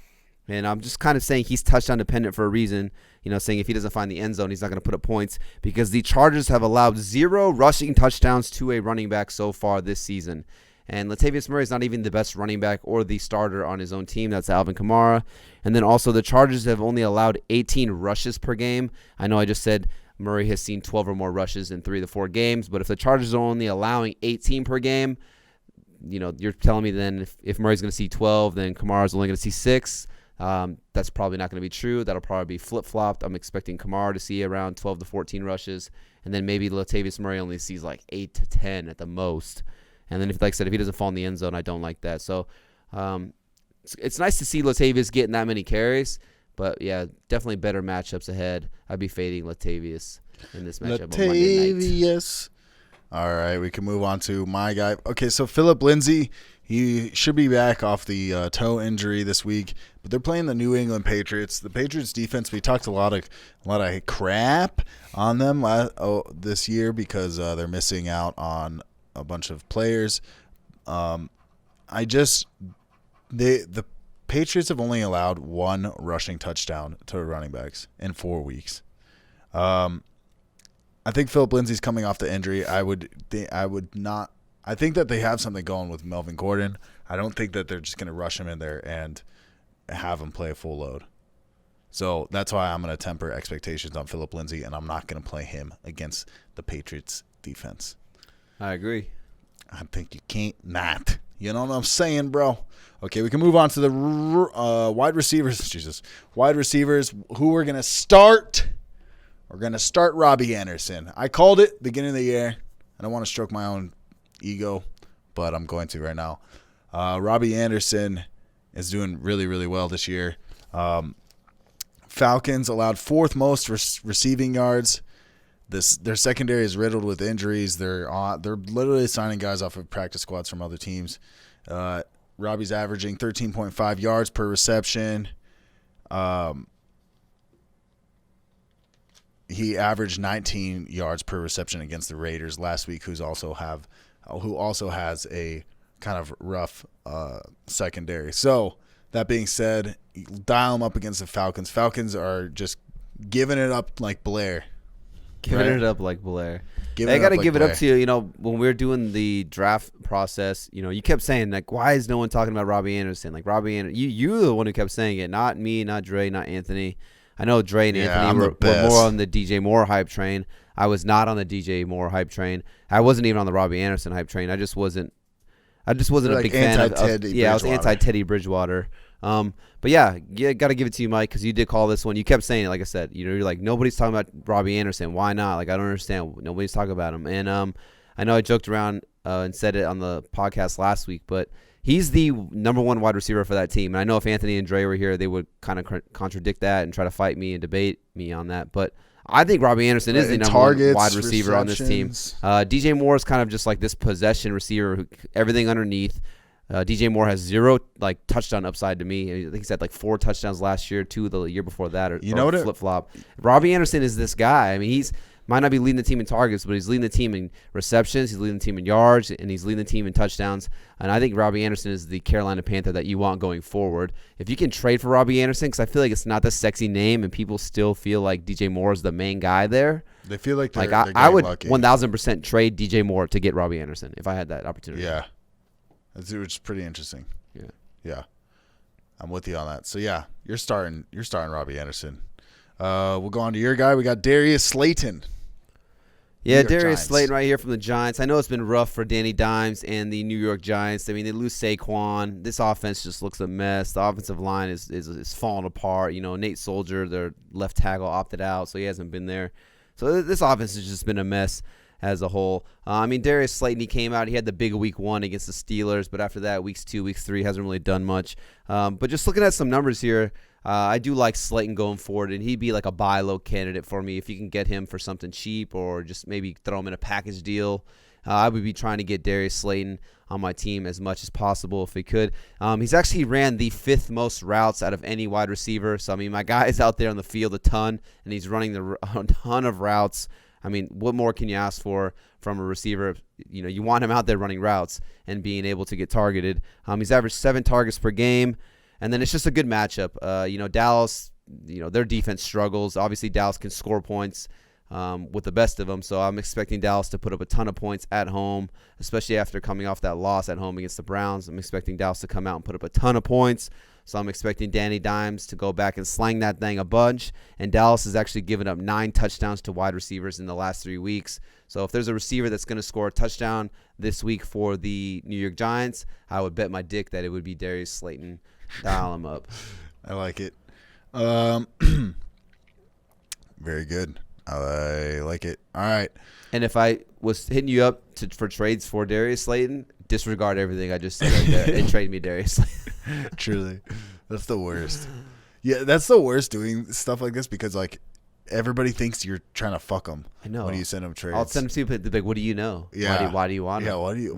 And I'm just kind of saying he's touchdown dependent for a reason, saying if he doesn't find the end zone, he's not going to put up points because the Chargers have allowed 0 rushing touchdowns to a running back so far this season. And Latavius Murray is not even the best running back or the starter on his own team. That's Alvin Kamara. And then also the Chargers have only allowed 18 rushes per game. I know I just said Murray has seen 12 or more rushes in 3 of the 4 games, but if the Chargers are only allowing 18 per game, you're telling me then if Murray's going to see 12, then Kamara's only going to see 6. That's probably not going to be true. That'll probably be flip-flopped. I'm expecting Kamara to see around 12 to 14 rushes, and then maybe Latavius Murray only sees like 8 to 10 at the most. And then, like I said, if he doesn't fall in the end zone, I don't like that. So it's nice to see Latavius getting that many carries, but, yeah, definitely better matchups ahead. I'd be fading Latavius in this matchup on Monday night. All right, we can move on to my guy. Okay, so Phillip Lindsay, he should be back off the toe injury this week, but they're playing the New England Patriots. The Patriots defense, we talked a lot of crap on them this year because they're missing out on a bunch of players. The Patriots have only allowed 1 rushing touchdown to running backs in 4 weeks. I think Phillip Lindsay's coming off the injury. I think that they have something going with Melvin Gordon. I don't think that they're just going to rush him in there and have him play a full load. So that's why I'm going to temper expectations on Phillip Lindsay, and I'm not going to play him against the Patriots defense. I agree. I think you can't not. You know what I'm saying, bro? Okay, we can move on to the wide receivers. Wide receivers who we're going to start. We're going to start Robbie Anderson. I called it beginning of the year. I don't want to stroke my own ego, but I'm going to right now. Robbie Anderson is doing really, really well this year. Falcons allowed 4th most receiving yards. Their secondary is riddled with injuries. They're literally signing guys off of practice squads from other teams. Robbie's averaging 13.5 yards per reception. He averaged 19 yards per reception against the Raiders last week, who also has a kind of rough secondary. So that being said, dial him up against the Falcons. Falcons are just giving it up like Blair. I got to give it up to you. When we were doing the draft process, you kept saying, like, why is no one talking about Robbie Anderson? Like, Robbie Anderson, you were the one who kept saying it, not me, not Dre, not Anthony. I know Dre and Anthony were more on the DJ Moore hype train. I was not on the DJ Moore hype train. I wasn't even on the Robbie Anderson hype train. I just wasn't a big fan of I was anti-Teddy Bridgewater. But yeah, got to give it to you, Mike, because you did call this one. You kept saying it, like I said. You're like, nobody's talking about Robbie Anderson. Why not? Like, I don't understand. Nobody's talking about him. And I know I joked around and said it on the podcast last week, but he's the number 1 wide receiver for that team. And I know if Anthony and Dre were here, they would kind of contradict that and try to fight me and debate me on that. But I think Robbie Anderson is the number 1 wide receiver on this team. DJ Moore is kind of just like this possession receiver, everything underneath. DJ Moore has 0 touchdown upside to me. I think he's had 4 touchdowns last year, 2 the year before that, or flip flop. Robbie Anderson is this guy. I mean, he's might not be leading the team in targets, but he's leading the team in receptions, he's leading the team in yards, and he's leading the team in touchdowns. And I think Robbie Anderson is the Carolina Panther that you want going forward. If you can trade for Robbie Anderson, because I feel like it's not the sexy name, and people still feel like DJ Moore is the main guy there. They feel like they're I would lucky. 1,000% trade DJ Moore to get Robbie Anderson if I had that opportunity. Yeah, it's pretty interesting. Yeah, I'm with you on that. So yeah, you're starting Robbie Anderson. We'll go on to your guy. We got Darius Slayton. Yeah, Darius Slayton right here from the Giants. I know it's been rough for Danny Dimes and the New York Giants. I mean, they lose Saquon. This offense just looks a mess. The offensive line is falling apart. You know, Nate Soldier, their left tackle, opted out, so he hasn't been there. So this offense has just been a mess as a whole. I mean, Darius Slayton, he came out. He had the big week 1 against the Steelers, but after that, weeks 2, weeks 3, hasn't really done much. But just looking at some numbers here, I do like Slayton going forward, and he'd be like a buy low candidate for me if you can get him for something cheap or just maybe throw him in a package deal. I would be trying to get Darius Slayton on my team as much as possible if we could. He's actually ran the 5th most routes out of any wide receiver. So, I mean, my guy is out there on the field a ton, and he's running a ton of routes. I mean, what more can you ask for from a receiver? You know, you want him out there running routes and being able to get targeted. He's averaged 7 targets per game. And then it's just a good matchup. Dallas, their defense struggles. Obviously, Dallas can score points with the best of them. So I'm expecting Dallas to put up a ton of points at home, especially after coming off that loss at home against the Browns. I'm expecting Dallas to come out and put up a ton of points. So I'm expecting Danny Dimes to go back and slang that thing a bunch. And Dallas has actually given up 9 touchdowns to wide receivers in the last 3 weeks. So if there's a receiver that's going to score a touchdown this week for the New York Giants, I would bet my dick that it would be Darius Slayton. Dial him up. I like it. Very good. I like it. All right. And if I was hitting you up for trades for Darius Slayton, disregard everything I just said right there and trade me Darius Slayton. Truly. That's the worst. Yeah, that's the worst doing stuff like this because, everybody thinks you're trying to fuck them. I know. When you send them trades. I'll send them to you, but what do you know? Yeah. Why do you want them? Yeah, what do you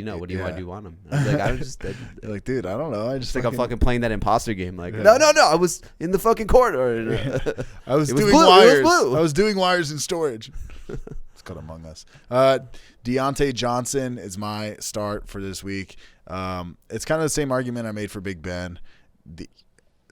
know? What do you want them? I'm You're like, dude, I don't know. I just I'm fucking playing that imposter game. No. I was in the fucking corridor. I was doing wires. I was doing wires in storage. It's called Among Us. Deontay Johnson is my start for this week. It's kind of the same argument I made for Big Ben.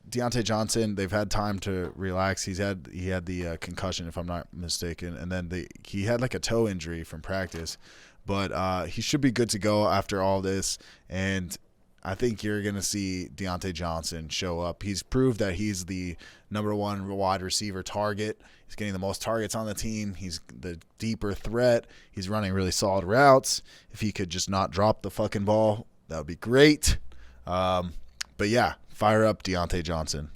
Deontay Johnson, they've had time to relax. He had the concussion, if I'm not mistaken, and then he had a toe injury from practice, but he should be good to go after all this. And I think you're gonna see Deontay Johnson show up. He's proved that he's the number 1 wide receiver target. He's getting the most targets on the team. He's the deeper threat. He's running really solid routes. If he could just not drop the fucking ball, that would be great. But yeah. Fire up Deontay Johnson.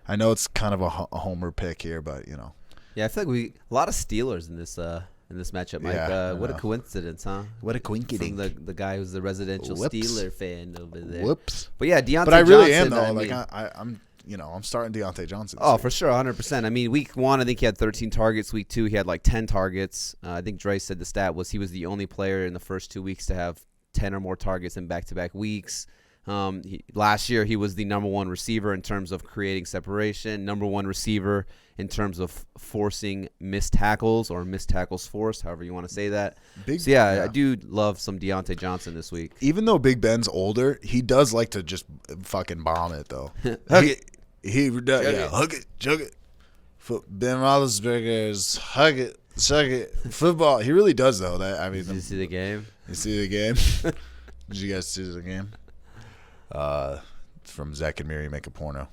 I know it's kind of a homer pick here, but Yeah, I feel like a lot of Steelers in this matchup, Mike. Yeah, what a coincidence, huh? What a coincidence. From the guy who's the residential Steeler fan over there. Whoops. But yeah, Deontay Johnson. But I really am though. I'm starting Deontay Johnson. Oh, for sure, 100%. I mean, week 1, I think he had 13 targets. Week 2, he had 10 targets. I think Dre said the stat was he was the only player in the first 2 weeks to have 10 or more targets in back-to-back weeks. Last year, he was the number 1 receiver in terms of creating separation, number 1 receiver in terms of forcing missed tackles or missed tackles forced, however you want to say that. I do love some Deontay Johnson this week. Even though Big Ben's older, he does like to just fucking bomb it, though. Hug it. Hug it, chug it. Ben Roethlisberger's hug it, chug it. Football. He really does, though. Did you see the game? You see the game? Did you guys see the game? From Zach and Miri Make a Porno.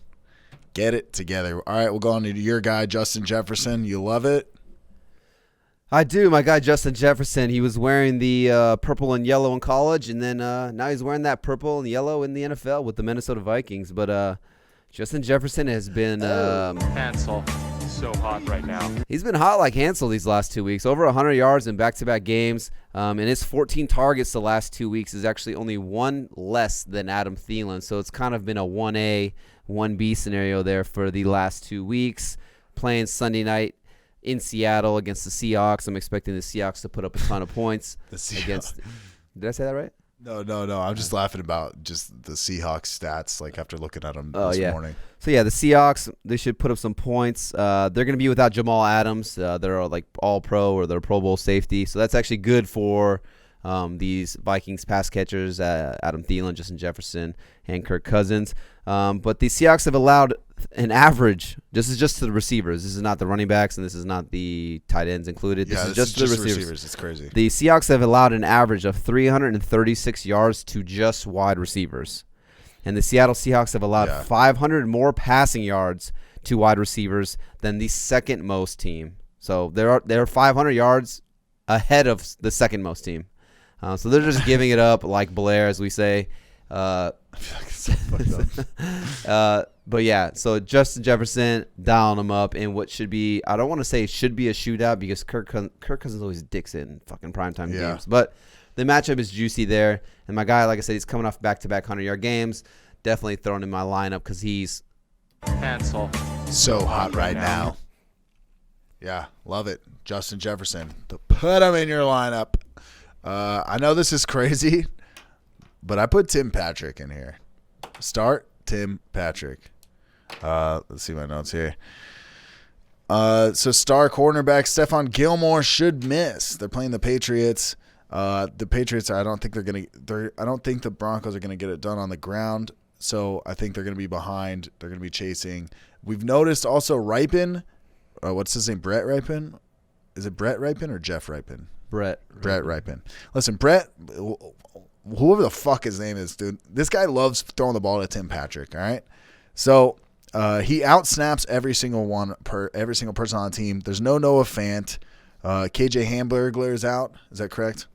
Get it together. All right, we'll go on to your guy, Justin Jefferson. You love it? I do. My guy, Justin Jefferson, he was wearing the purple and yellow in college, and then now he's wearing that purple and yellow in the NFL with the Minnesota Vikings. But Justin Jefferson has been Hansel. So hot right now. He's been hot like Hansel these last 2 weeks. Over 100 yards in back-to-back games. And his 14 targets the last 2 weeks is actually only 1 less than Adam Thielen. So it's kind of been a 1A, 1B scenario there for the last 2 weeks. Playing Sunday night in Seattle against the Seahawks. I'm expecting the Seahawks to put up a ton of points. Did I say that right? No. I'm just laughing about just the Seahawks stats, like after looking at them this morning. So, yeah, the Seahawks, they should put up some points. They're going to be without Jamal Adams. They're like all pro or they're Pro Bowl safety. So that's actually good for these Vikings pass catchers, Adam Thielen, Justin Jefferson, and Kirk Cousins. But the Seahawks have allowed an average. This is just to the receivers. This is not the running backs, and this is not the tight ends included. This is just the receivers. It's crazy. The Seahawks have allowed an average of 336 yards to just wide receivers. And the Seattle Seahawks have allowed 500 more passing yards to wide receivers than the second most team. So they're 500 yards ahead of the second most team. So they're just giving it up like Blair, as we say. I feel like it's so fucked up. But yeah, so Justin Jefferson dialing him up in what should be, I don't want to say it should be a shootout because Kirk Cousins always dicks it in fucking primetime games. But the matchup is juicy there. And my guy, like I said, he's coming off back-to-back 100-yard games. Definitely throwing in my lineup because he's Hansel. So hot right now. Yeah, love it. Justin Jefferson. Put him in your lineup. I know this is crazy, but I put Tim Patrick in here. Start Tim Patrick. Let's see my notes here. So star cornerback Stephon Gilmore should miss. They're playing the Patriots. The Patriots, I don't think the Broncos are gonna get it done on the ground. So I think they're gonna be behind. They're gonna be chasing. We've noticed also Ripon. What's his name? Brett Ripon. Is it Brett Ripon or Jeff Ripon? Brett Ripon. Listen, Brett, whoever the fuck his name is, dude, this guy loves throwing the ball to Tim Patrick, all right? So he outsnaps every single person on the team. There's no Noah Fant. KJ Hamburglar is out. Is that correct?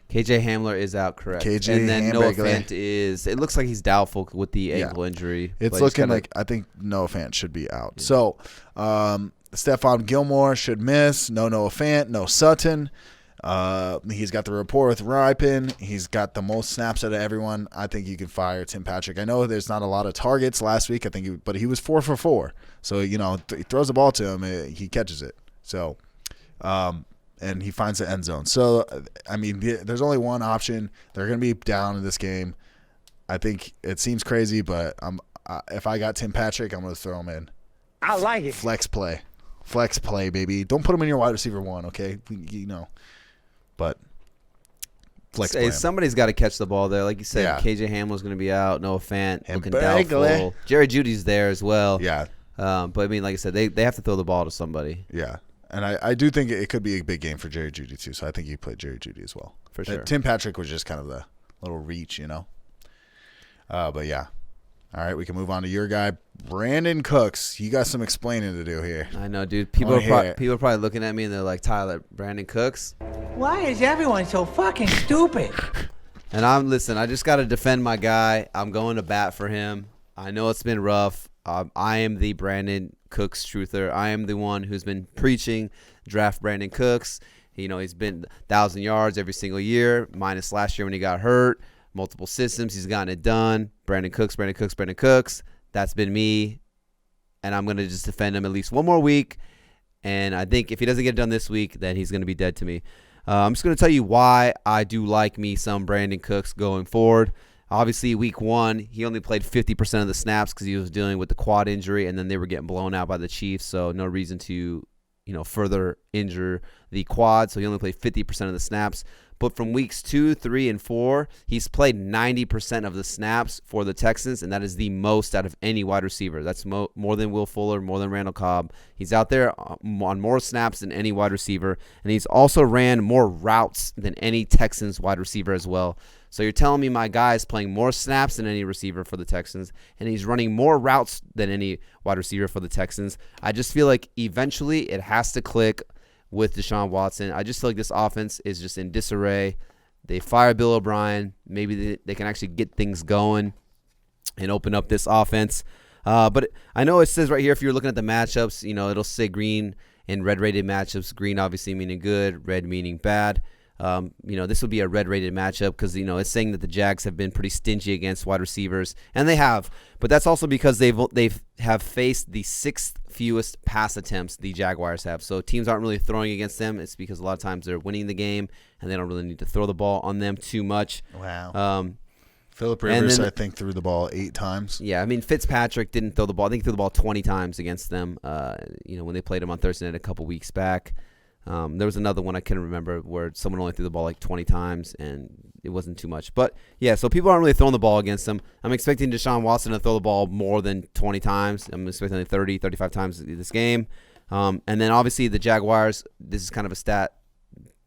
KJ Hamler is out, correct. KJ and then Hamburglar. Noah Fant it looks like he's doubtful with the ankle injury. It's looking like I think Noah Fant should be out. Yeah. So Stephon Gilmore should miss. No Noah Fant. No Sutton. He's got the rapport with Ripon. He's got the most snaps out of everyone. I think you can fire Tim Patrick. I know there's not a lot of targets last week. But he was 4 for 4. So he throws the ball to him, he catches it. So, and he finds the end zone. So I mean, there's only one option. They're going to be down in this game. I think it seems crazy, but if I got Tim Patrick, I'm going to throw him in. I like it. Flex play, baby. Don't put him in your wide receiver 1, okay? But flex play. Somebody's got to catch the ball there. Like you said, KJ Hamler's going to be out. Noah Fant looking doubtful. Jerry Jeudy's there as well. Yeah. But I mean, like I said, they have to throw the ball to somebody. Yeah. And I do think it could be a big game for Jerry Jeudy too. So I think you play Jerry Jeudy as well. For sure. Tim Patrick was just kind of the little reach, But yeah. All right, we can move on to your guy, Brandon Cooks. You got some explaining to do here. I know, dude. People are probably looking at me and they're like, Tyler, Brandon Cooks? Why is everyone so fucking stupid? And I just got to defend my guy. I'm going to bat for him. I know it's been rough. I am the Brandon Cooks truther. I am the one who's been preaching draft Brandon Cooks. He's been 1,000 yards every single year, minus last year when he got hurt. Multiple systems. He's gotten it done. Brandon Cooks. That's been me. And I'm going to just defend him at least one more week. And I think if he doesn't get it done this week, then he's going to be dead to me. I'm just going to tell you why I do like me some Brandon Cooks going forward. Obviously, week 1, he only played 50% of the snaps because he was dealing with the quad injury, and then they were getting blown out by the Chiefs, so no reason to further injure the quad. So he only played 50% of the snaps. But from weeks 2, 3, and 4, he's played 90% of the snaps for the Texans, and that is the most out of any wide receiver. That's more than Will Fuller, more than Randall Cobb. He's out there on more snaps than any wide receiver, and he's also ran more routes than any Texans wide receiver as well. So you're telling me my guy is playing more snaps than any receiver for the Texans, and he's running more routes than any wide receiver for the Texans. I just feel like eventually it has to click with Deshaun Watson. I just feel like this offense is just in disarray. They fire Bill O'Brien. Maybe they can actually get things going and open up this offense. But I know it says right here, if you're looking at the matchups, it'll say green and red rated matchups. Green obviously meaning good, red meaning bad. This would be a red-rated matchup because, it's saying that the Jags have been pretty stingy against wide receivers, and they have. But that's also because they have faced the 6th fewest pass attempts the Jaguars have. So teams aren't really throwing against them. It's because a lot of times they're winning the game, and they don't really need to throw the ball on them too much. Wow. Philip Rivers, I think, threw the ball 8 times. Yeah, Fitzpatrick didn't throw the ball. I think he threw the ball 20 times against them, when they played him on Thursday night a couple weeks back. There was another one I couldn't remember where someone only threw the ball like 20 times, and it wasn't too much. But, yeah, so people aren't really throwing the ball against them. I'm expecting Deshaun Watson to throw the ball more than 20 times. I'm expecting 30, 35 times this game. And then, obviously, the Jaguars, this is kind of a stat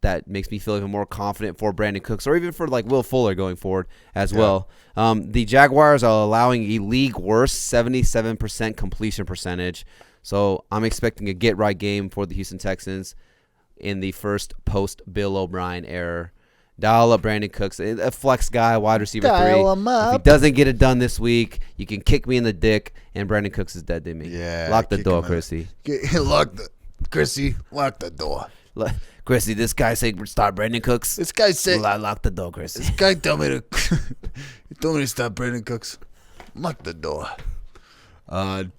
that makes me feel even more confident for Brandon Cooks or even for like Will Fuller going forward as well. The Jaguars are allowing a league worst 77% completion percentage. So I'm expecting a get-right game for the Houston Texans in the first post-Bill O'Brien era. Dial up Brandon Cooks, a flex guy, wide receiver 3. If he doesn't get it done this week, you can kick me in the dick, and Brandon Cooks is dead to me. Yeah, lock the door, Chrissy. Chrissy, lock the door. Chrissy, this guy said start Brandon Cooks. This guy said lock the door, Chrissy. This guy told me to stop Brandon Cooks. Lock the door. Wait,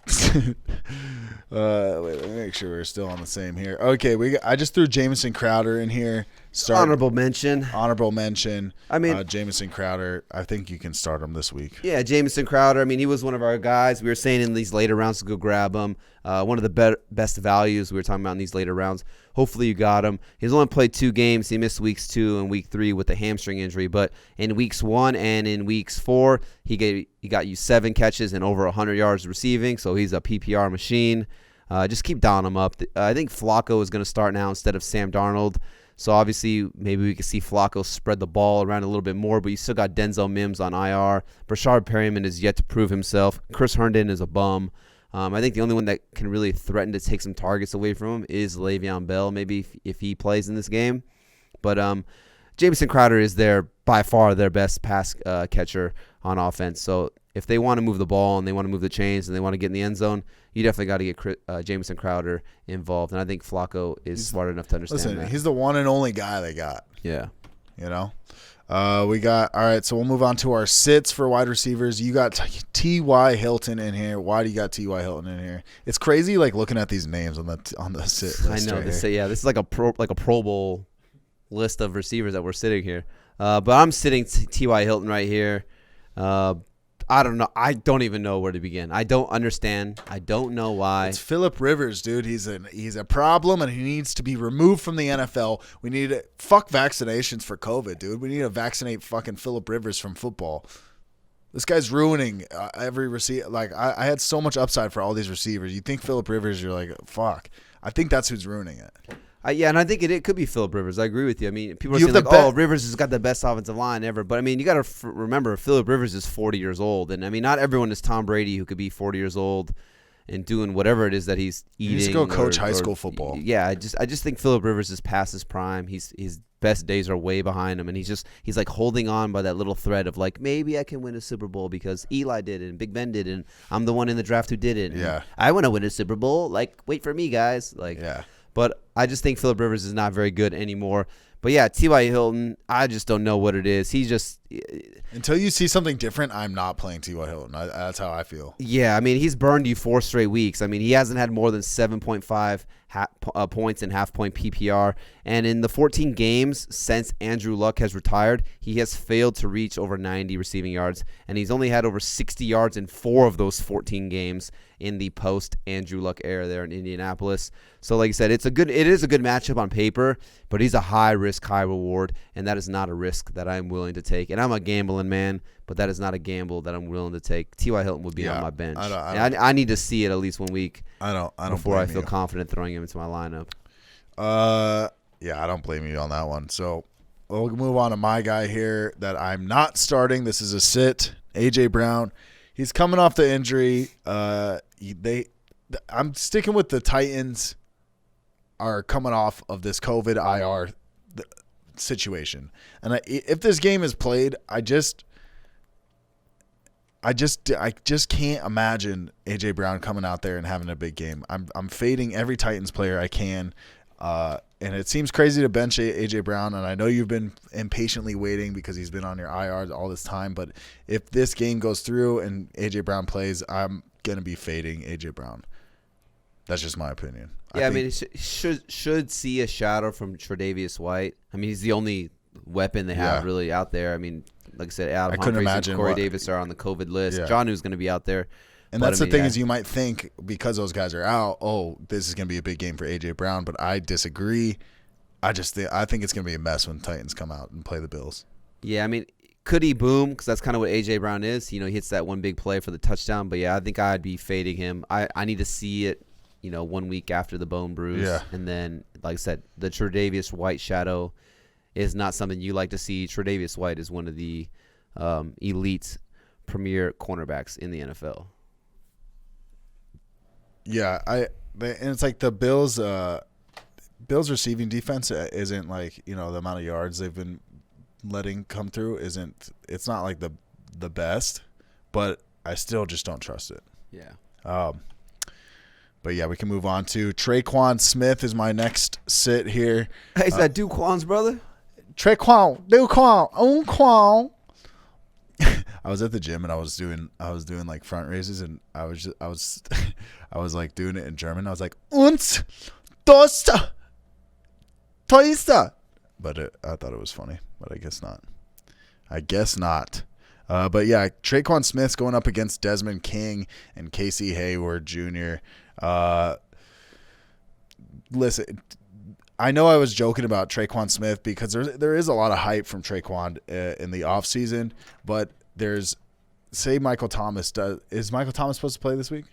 let me make sure we're still on the same here. Okay, I just threw Jamison Crowder in here. Honorable mention. I mean, Jamison Crowder, I think you can start him this week. Yeah, Jamison Crowder. I mean, he was one of our guys. We were saying in these later rounds to go grab him. One of the best values we were talking about in these later rounds. Hopefully you got him. He's only played 2 games. He missed weeks 2 and week 3 with a hamstring injury. But in weeks 1 and in weeks 4, he got you 7 catches and over 100 yards receiving. So he's a PPR machine. Just keep dialing him up. I think Flacco is going to start now instead of Sam Darnold. So obviously maybe we could see Flacco spread the ball around a little bit more. But you still got Denzel Mims on IR. Brashard Perryman is yet to prove himself. Chris Herndon is a bum. I think the only one that can really threaten to take some targets away from him is Le'Veon Bell, maybe if he plays in this game. But Jamison Crowder is by far their best pass catcher on offense. So if they want to move the ball and they want to move the chains and they want to get in the end zone, you definitely got to get Jamison Crowder involved. And I think Flacco is smart enough to understand that. He's the one and only guy they got. Yeah. All right, so we'll move on to our sits for wide receivers. You got T.Y. Hilton in here. Why do you got T.Y. Hilton in here? It's crazy, like looking at these names on the sit list. I know. Right this is like a Pro Bowl list of receivers that we're sitting here. But I'm sitting T.Y. Hilton right here. I don't know. I don't even know where to begin. I don't understand. I don't know why. It's Philip Rivers, dude. He's a problem, and he needs to be removed from the NFL. We need to fuck vaccinations for COVID, dude. We need to vaccinate fucking Philip Rivers from football. This guy's ruining every receiver. Like I had so much upside for all these receivers. You think Philip Rivers? You're like, fuck. I think that's who's ruining it. Yeah, and I think it could be Philip Rivers. I agree with you. I mean, people are saying like, Rivers has got the best offensive line ever. But, I mean, you got to remember, Philip Rivers is 40 years old. And, I mean, not everyone is Tom Brady who could be 40 years old and doing whatever it is that he's eating. He needs to go coach high school football. Yeah, I just think Philip Rivers is past his prime. His best days are way behind him. And he's like holding on by that little thread of like, maybe I can win a Super Bowl because Eli did it and Big Ben did it. And I'm the one in the draft who did it. Yeah. I want to win a Super Bowl. Like, wait for me, guys. Like, yeah. But I just think Philip Rivers is not very good anymore. But, yeah, T.Y. Hilton, I just don't know what it is. He just – until you see something different, I'm not playing T.Y. Hilton. That's how I feel. Yeah, I mean, he's burned you 4 straight weeks. I mean, he hasn't had more than 7.5 points in half-point PPR. And in the 14 games since Andrew Luck has retired, he has failed to reach over 90 receiving yards. And he's only had over 60 yards in 4 of those 14 games in the post-Andrew Luck era there in Indianapolis. So, like I said, it is a good matchup on paper, but he's a high-risk, high-reward, and that is not a risk that I'm willing to take. And I'm a gambling man, but that is not a gamble that I'm willing to take. T.Y. Hilton would be on my bench. I need to see it at least 1 week. I don't before I feel confident throwing him into my lineup. Yeah, I don't blame you on that one. So we'll move on to my guy here that I'm not starting. This is a sit. A.J. Brown. He's coming off the injury. I'm sticking with the Titans are coming off of this COVID IR situation. And if this game is played, I just can't imagine A.J. Brown coming out there and having a big game. I'm fading every Titans player I can. And it seems crazy to bench A.J. Brown, and I know you've been impatiently waiting because he's been on your IR all this time, but if this game goes through and A.J. Brown plays, I'm going to be fading A.J. Brown. That's just my opinion. Yeah, I mean, should see a shadow from Tre'Davious White. I mean, he's the only weapon they have really out there. I mean, like I said, Adam Humphries and Corey Davis are on the COVID list. Yeah. Jonnu's going to be out there. And that's the thing is you might think because those guys are out, oh, this is going to be a big game for A.J. Brown, but I disagree. I think it's going to be a mess when Titans come out and play the Bills. Yeah, I mean, could he boom? Because that's kind of what A.J. Brown is. You know, he hits that one big play for the touchdown. But, yeah, I think I'd be fading him. I need to see it, 1 week after the bone bruise. Yeah. And then, like I said, the Tre'Davious White shadow is not something you like to see. Tre'Davious White is one of the elite premier cornerbacks in the NFL. Yeah, and it's like the Bills' receiving defense isn't like the amount of yards they've been letting come through it's not like the best, but I still just don't trust it. Yeah. But yeah, we can move on to Traquan Smith is my next sit here. Hey, is that Duquan's brother? Duquan. I was at the gym and I was doing like front raises and I was like doing it in German. I was like uns dos toista, but I thought it was funny, but I guess not. But yeah, Traquan Smith's going up against Desmond King and Casey Hayward Jr. Listen, I know I was joking about Traquan Smith because there is a lot of hype from Traquan in the offseason, but say Michael Thomas is Michael Thomas supposed to play this week?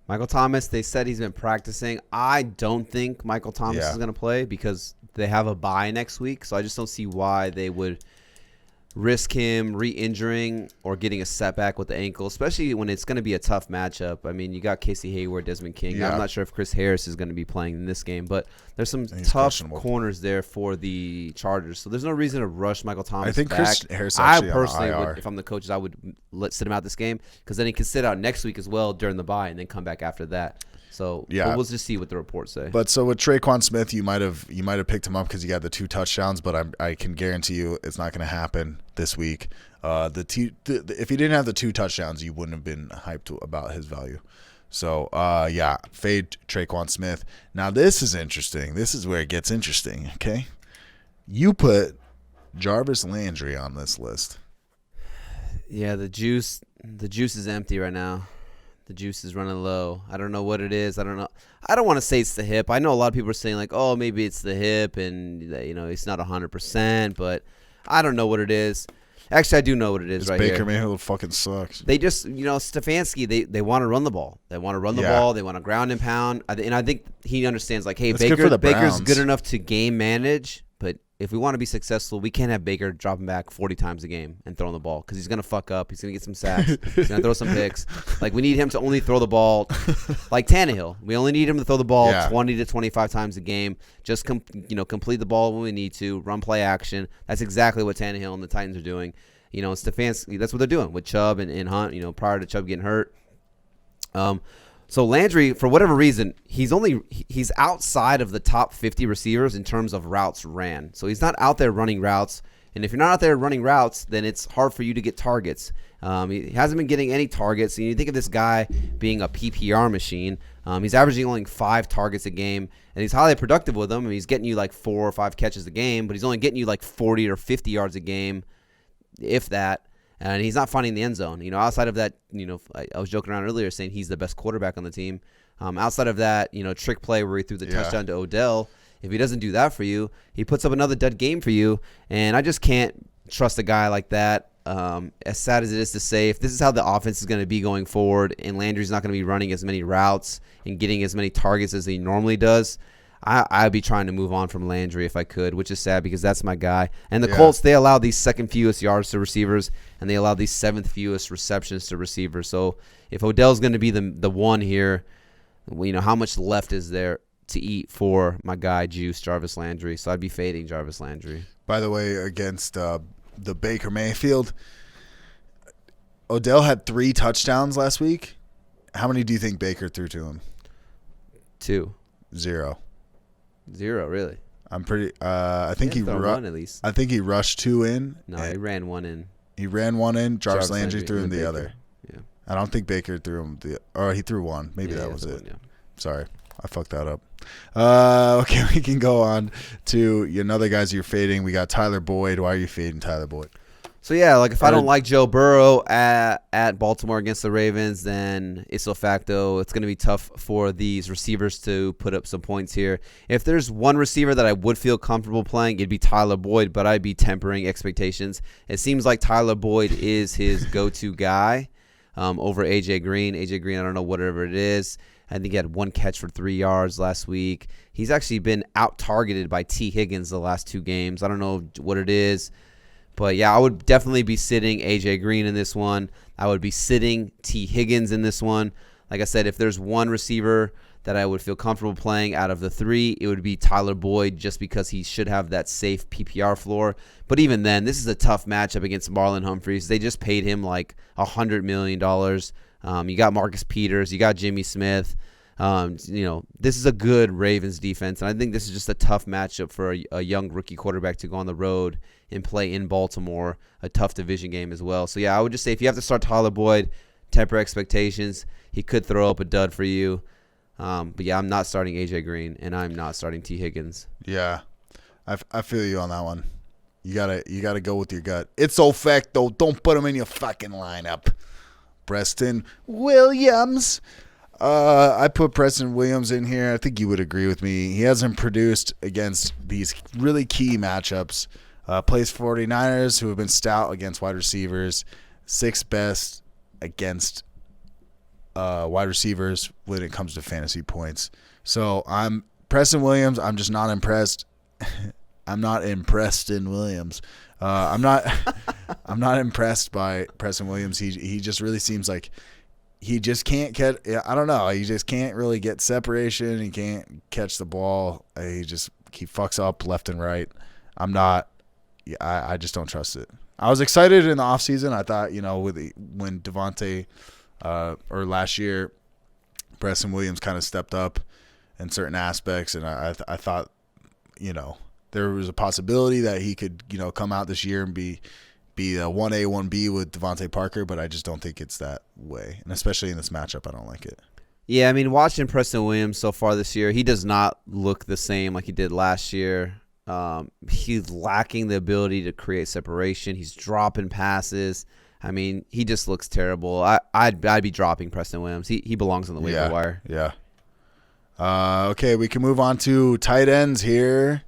Michael Thomas, they said he's been practicing. I don't think Michael Thomas is going to play because they have a bye next week, so I just don't see why they would risk him re-injuring or getting a setback with the ankle, especially when it's going to be a tough matchup. I mean, you got Casey Hayward, Desmond King. Yeah. I'm not sure if Chris Harris is going to be playing in this game, but there's some tough corners there for the Chargers. So there's no reason to rush Michael Thomas. I think back. Chris Harris actually I personally on IR. would, if I'm the coaches, I would sit him out this game because then he can sit out next week as well during the bye and then come back after that. So we'll just see what the reports say. But so with Traquan Smith, you might have picked him up because he got the 2 touchdowns, but I can guarantee you it's not going to happen this week. If he didn't have the 2 touchdowns, you wouldn't have been hyped about his value. So fade Traquan Smith. Now this is interesting. This is where it gets interesting. Okay, you put Jarvis Landry on this list. Yeah, the juice is empty right now. The juice is running low. I don't know what it is. I don't know. I don't want to say it's the hip. I know a lot of people are saying like, oh, maybe it's the hip and, it's not 100%, but I don't know what it is. Actually, I do know what it is right here. Baker Mayfield fucking sucks. They just, Stefanski, they want to run the ball. They want to run the ball. They want to ground and pound. And I think he understands like, hey, Baker's good enough to game manage, but if we want to be successful, we can't have Baker dropping back 40 times a game and throwing the ball because he's going to fuck up. He's going to get some sacks. He's going to throw some picks. Like, we need him to only throw the ball like Tannehill. We only need him to throw the ball 20 to 25 times a game. Just, complete the ball when we need to, run play action. That's exactly what Tannehill and the Titans are doing. Stefanski, that's what they're doing with Chubb and Hunt, prior to Chubb getting hurt. So Landry, for whatever reason, he's outside of the top 50 receivers in terms of routes ran. So he's not out there running routes. And if you're not out there running routes, then it's hard for you to get targets. He hasn't been getting any targets. And you think of this guy being a PPR machine. He's averaging only 5 targets a game, and he's highly productive with them. I mean, he's getting you like 4 or 5 catches a game, but he's only getting you like 40 or 50 yards a game, if that. And he's not finding the end zone. Outside of that, I was joking around earlier saying he's the best quarterback on the team. Outside of that, trick play where he threw the touchdown to Odell, if he doesn't do that for you, he puts up another dead game for you. And I just can't trust a guy like that. As sad as it is to say, if this is how the offense is going to be going forward and Landry's not going to be running as many routes and getting as many targets as he normally does, I'd be trying to move on from Landry if I could, which is sad because that's my guy. And the Colts, they allow these second fewest yards to receivers, and they allow these 7th fewest receptions to receivers. So if Odell's going to be the one here, how much left is there to eat for my guy, Jarvis Landry? So I'd be fading Jarvis Landry. By the way, against the Baker Mayfield, Odell had 3 touchdowns last week. How many do you think Baker threw to him? 2. 0. 0, really. I'm pretty. I think he one at least. I think he rushed 2 in. No, he ran 1 in. He ran 1 in. Jarvis Landry threw him and the Baker. other. Yeah. I don't think Baker threw him or he threw 1. Maybe Yeah, that he was threw it. one, yeah. Sorry, I fucked that up. Okay, we can go on to another guys you're fading. We got Tyler Boyd. Why are you fading Tyler Boyd? So, yeah, like if I don't like Joe Burrow at Baltimore against the Ravens, then ipso facto, it's going to be tough for these receivers to put up some points here. If there's one receiver that I would feel comfortable playing, it'd be Tyler Boyd, but I'd be tempering expectations. It seems like Tyler Boyd is his go-to guy over A.J. Green. A.J. Green, I don't know, whatever it is. I think he had 1 catch for 3 yards last week. He's actually been out-targeted by T. Higgins the last 2 games. I don't know what it is. But, yeah, I would definitely be sitting A.J. Green in this one. I would be sitting T. Higgins in this one. Like I said, if there's one receiver that I would feel comfortable playing out of the 3, it would be Tyler Boyd just because he should have that safe PPR floor. But even then, this is a tough matchup against Marlon Humphreys. They just paid him like $100 million. You got Marcus Peters. You got Jimmy Smith. This is a good Ravens defense, and I think this is just a tough matchup for a young rookie quarterback to go on the road and play in Baltimore, a tough division game as well. So, yeah, I would just say if you have to start Tyler Boyd, temper expectations. He could throw up a dud for you. But, yeah, I'm not starting A.J. Green, and I'm not starting T. Higgins. Yeah, I feel you on that one. You gotta go with your gut. It's so fact, though. Don't put him in your fucking lineup. Preston Williams. I put Preston Williams in here. I think you would agree with me. He hasn't produced against these really key matchups. Plays 49ers, who have been stout against wide receivers. 6th best against wide receivers when it comes to fantasy points. So I'm Preston Williams. I'm just not impressed. I'm not impressed in Williams. I'm not impressed by Preston Williams. He just really seems like he just can't catch. I don't know. He just can't really get separation. He can't catch the ball. He fucks up left and right. I just don't trust it. I was excited in the offseason. I thought, when Devontae or last year, Preston Williams kind of stepped up in certain aspects, and I thought, there was a possibility that he could, come out this year and be a 1A, 1B with Devontae Parker, but I just don't think it's that way. And especially in this matchup, I don't like it. Yeah, I mean, watching Preston Williams so far this year, he does not look the same like he did last year. He's lacking the ability to create separation. He's dropping passes. I mean, he just looks terrible. I'd be dropping Preston Williams. He belongs on the waiver wire. Yeah. Okay, we can move on to tight ends here.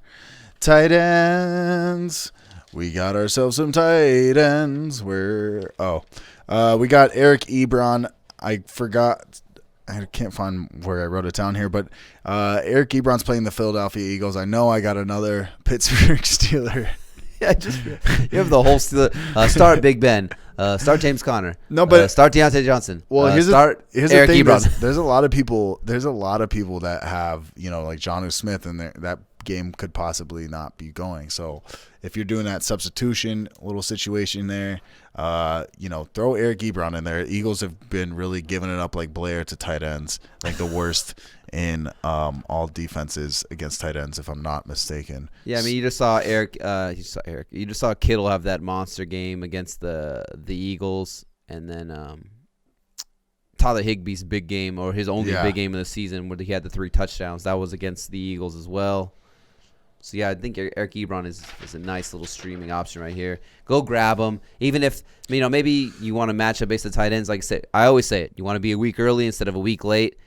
Tight ends. We got ourselves some tight ends. We got Eric Ebron. I forgot. I can't find where I wrote it down here, but Eric Ebron's playing the Philadelphia Eagles. I know I got another Pittsburgh Steeler. Yeah, you have the whole Steeler. Start Big Ben. Start James Conner. No, but start Deontay Johnson. Well, here's Eric the thing. Ebron. There's a lot of people. There's a lot of people that have like Jonnu Smith, and that game could possibly not be going. So if you're doing that substitution little situation there, throw Eric Ebron in there. Eagles have been really giving it up like Blair to tight ends, like the worst in all defenses against tight ends, if I'm not mistaken. Yeah, I mean, you just saw Eric. You just saw Kittle have that monster game against the Eagles, and then Tyler Higbee's big game, or his only big game of the season, where he had the 3 touchdowns. That was against the Eagles as well. So, yeah, I think Eric Ebron is a nice little streaming option right here. Go grab him. Even if, maybe you want to match up based on tight ends. Like I said, I always say it. You want to be a week early instead of a week late.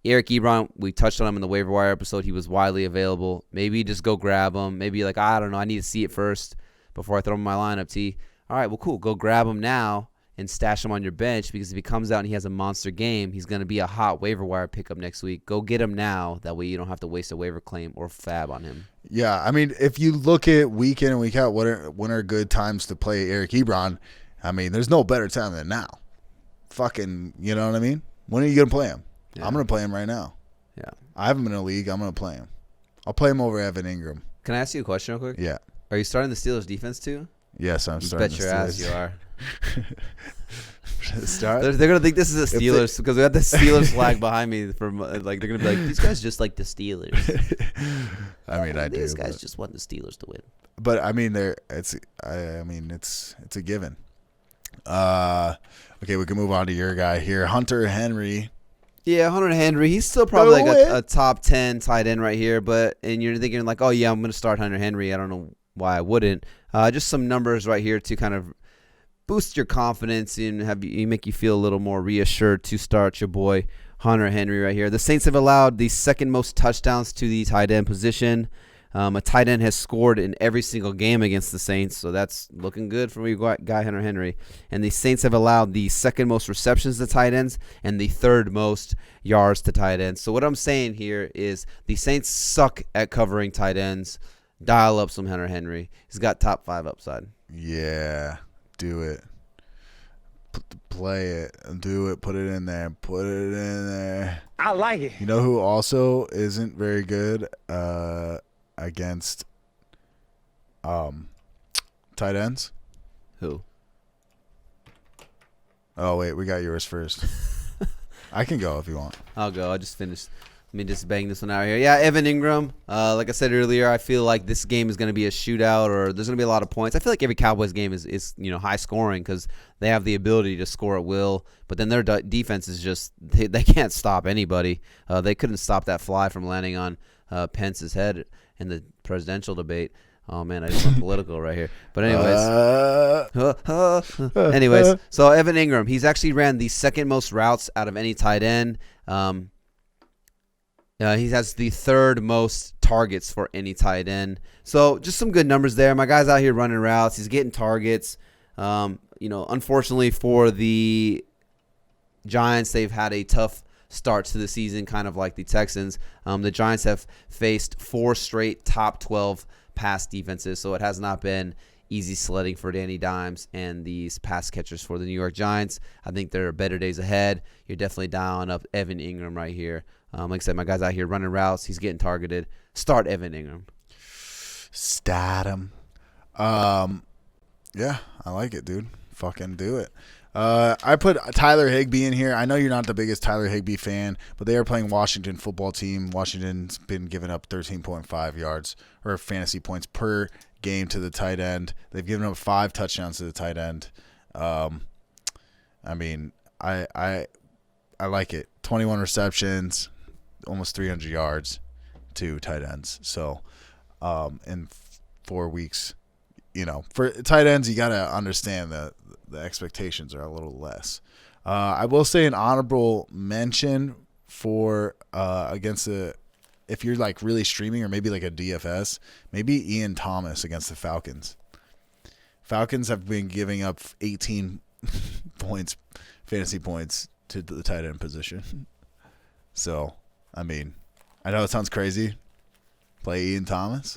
Eric Ebron, we touched on him in the waiver wire episode. He was widely available. Maybe just go grab him. Maybe I don't know, I need to see it first before I throw him in my lineup, T. All right, well, cool. Go grab him now and stash him on your bench, because if he comes out and he has a monster game, he's going to be a hot waiver wire pickup next week. Go get him now. That way you don't have to waste a waiver claim or fab on him. Yeah, I mean, if you look at week in and week out, when are good times to play Eric Ebron? I mean, there's no better time than now. Fucking, you know what I mean? When are you going to play him? Yeah. I'm going to play him right now. Yeah. I have him in a league. I'm going to play him. I'll play him over Evan Ingram. Can I ask you a question real quick? Yeah. Are you starting the Steelers defense too? Yes, I'm starting bet the your Steelers. ass you are. They're gonna think this is a Steelers because we got the Steelers flag behind me. From like they're gonna be like, these guys just like the Steelers. I mean, these guys just want the Steelers to win. But I mean, it's a given. Okay, we can move on to your guy here, Hunter Henry. Yeah, Hunter Henry. He's still probably like a top 10 tight end right here. And you're thinking like, oh yeah, I'm gonna start Hunter Henry. I don't know why I wouldn't. Just some numbers right here to kind of boost your confidence and make you feel a little more reassured to start your boy Hunter Henry right here. The Saints have allowed the second most touchdowns to the tight end position. A tight end has scored in every single game against the Saints, so that's looking good for your guy Hunter Henry. And the Saints have allowed the second most receptions to tight ends and the third most yards to tight ends. So what I'm saying here is the Saints suck at covering tight ends. Dial up some Hunter Henry. He's got top 5 upside. Yeah, do it. Play it. Do it. Put it in there. Put it in there. I like it. You know who also isn't very good against tight ends? Who? Oh, wait. We got yours first. I can go if you want. I'll go. I just finished. Let me just bang this one out here. Yeah, Evan Ingram. Like I said earlier, I feel like this game is going to be a shootout or there's going to be a lot of points. I feel like every Cowboys game is high scoring because they have the ability to score at will. But then their defense is just they can't stop anybody. They couldn't stop that fly from landing on Pence's head in the presidential debate. Oh, man, I just went political right here. But anyways, so Evan Ingram, he's actually ran the second most routes out of any tight end. He has the third most targets for any tight end. So just some good numbers there. My guy's out here running routes. He's getting targets. Unfortunately for the Giants, they've had a tough start to the season, kind of like the Texans. The Giants have faced 4 straight top 12 pass defenses, so it has not been easy sledding for Danny Dimes and these pass catchers for the New York Giants. I think there are better days ahead. You're definitely dialing up Evan Ingram right here. Like I said, my guy's out here running routes. He's getting targeted. Start Evan Ingram. Stat him. Yeah, I like it, dude. Fucking do it. I put Tyler Higbee in here. I know you're not the biggest Tyler Higbee fan, but they are playing Washington football team. Washington's been giving up 13.5 yards or fantasy points per game to the tight end. They've given up 5 touchdowns to the tight end. I mean, I like it. 21 receptions, almost 300 yards to tight ends. So, in 4 weeks, for tight ends, you got to understand that the expectations are a little less. I will say an honorable mention for against if you're like really streaming or maybe like a DFS, maybe Ian Thomas against the Falcons. Falcons have been giving up 18 points, fantasy points to the tight end position. So, I mean, I know it sounds crazy. Play Ian Thomas.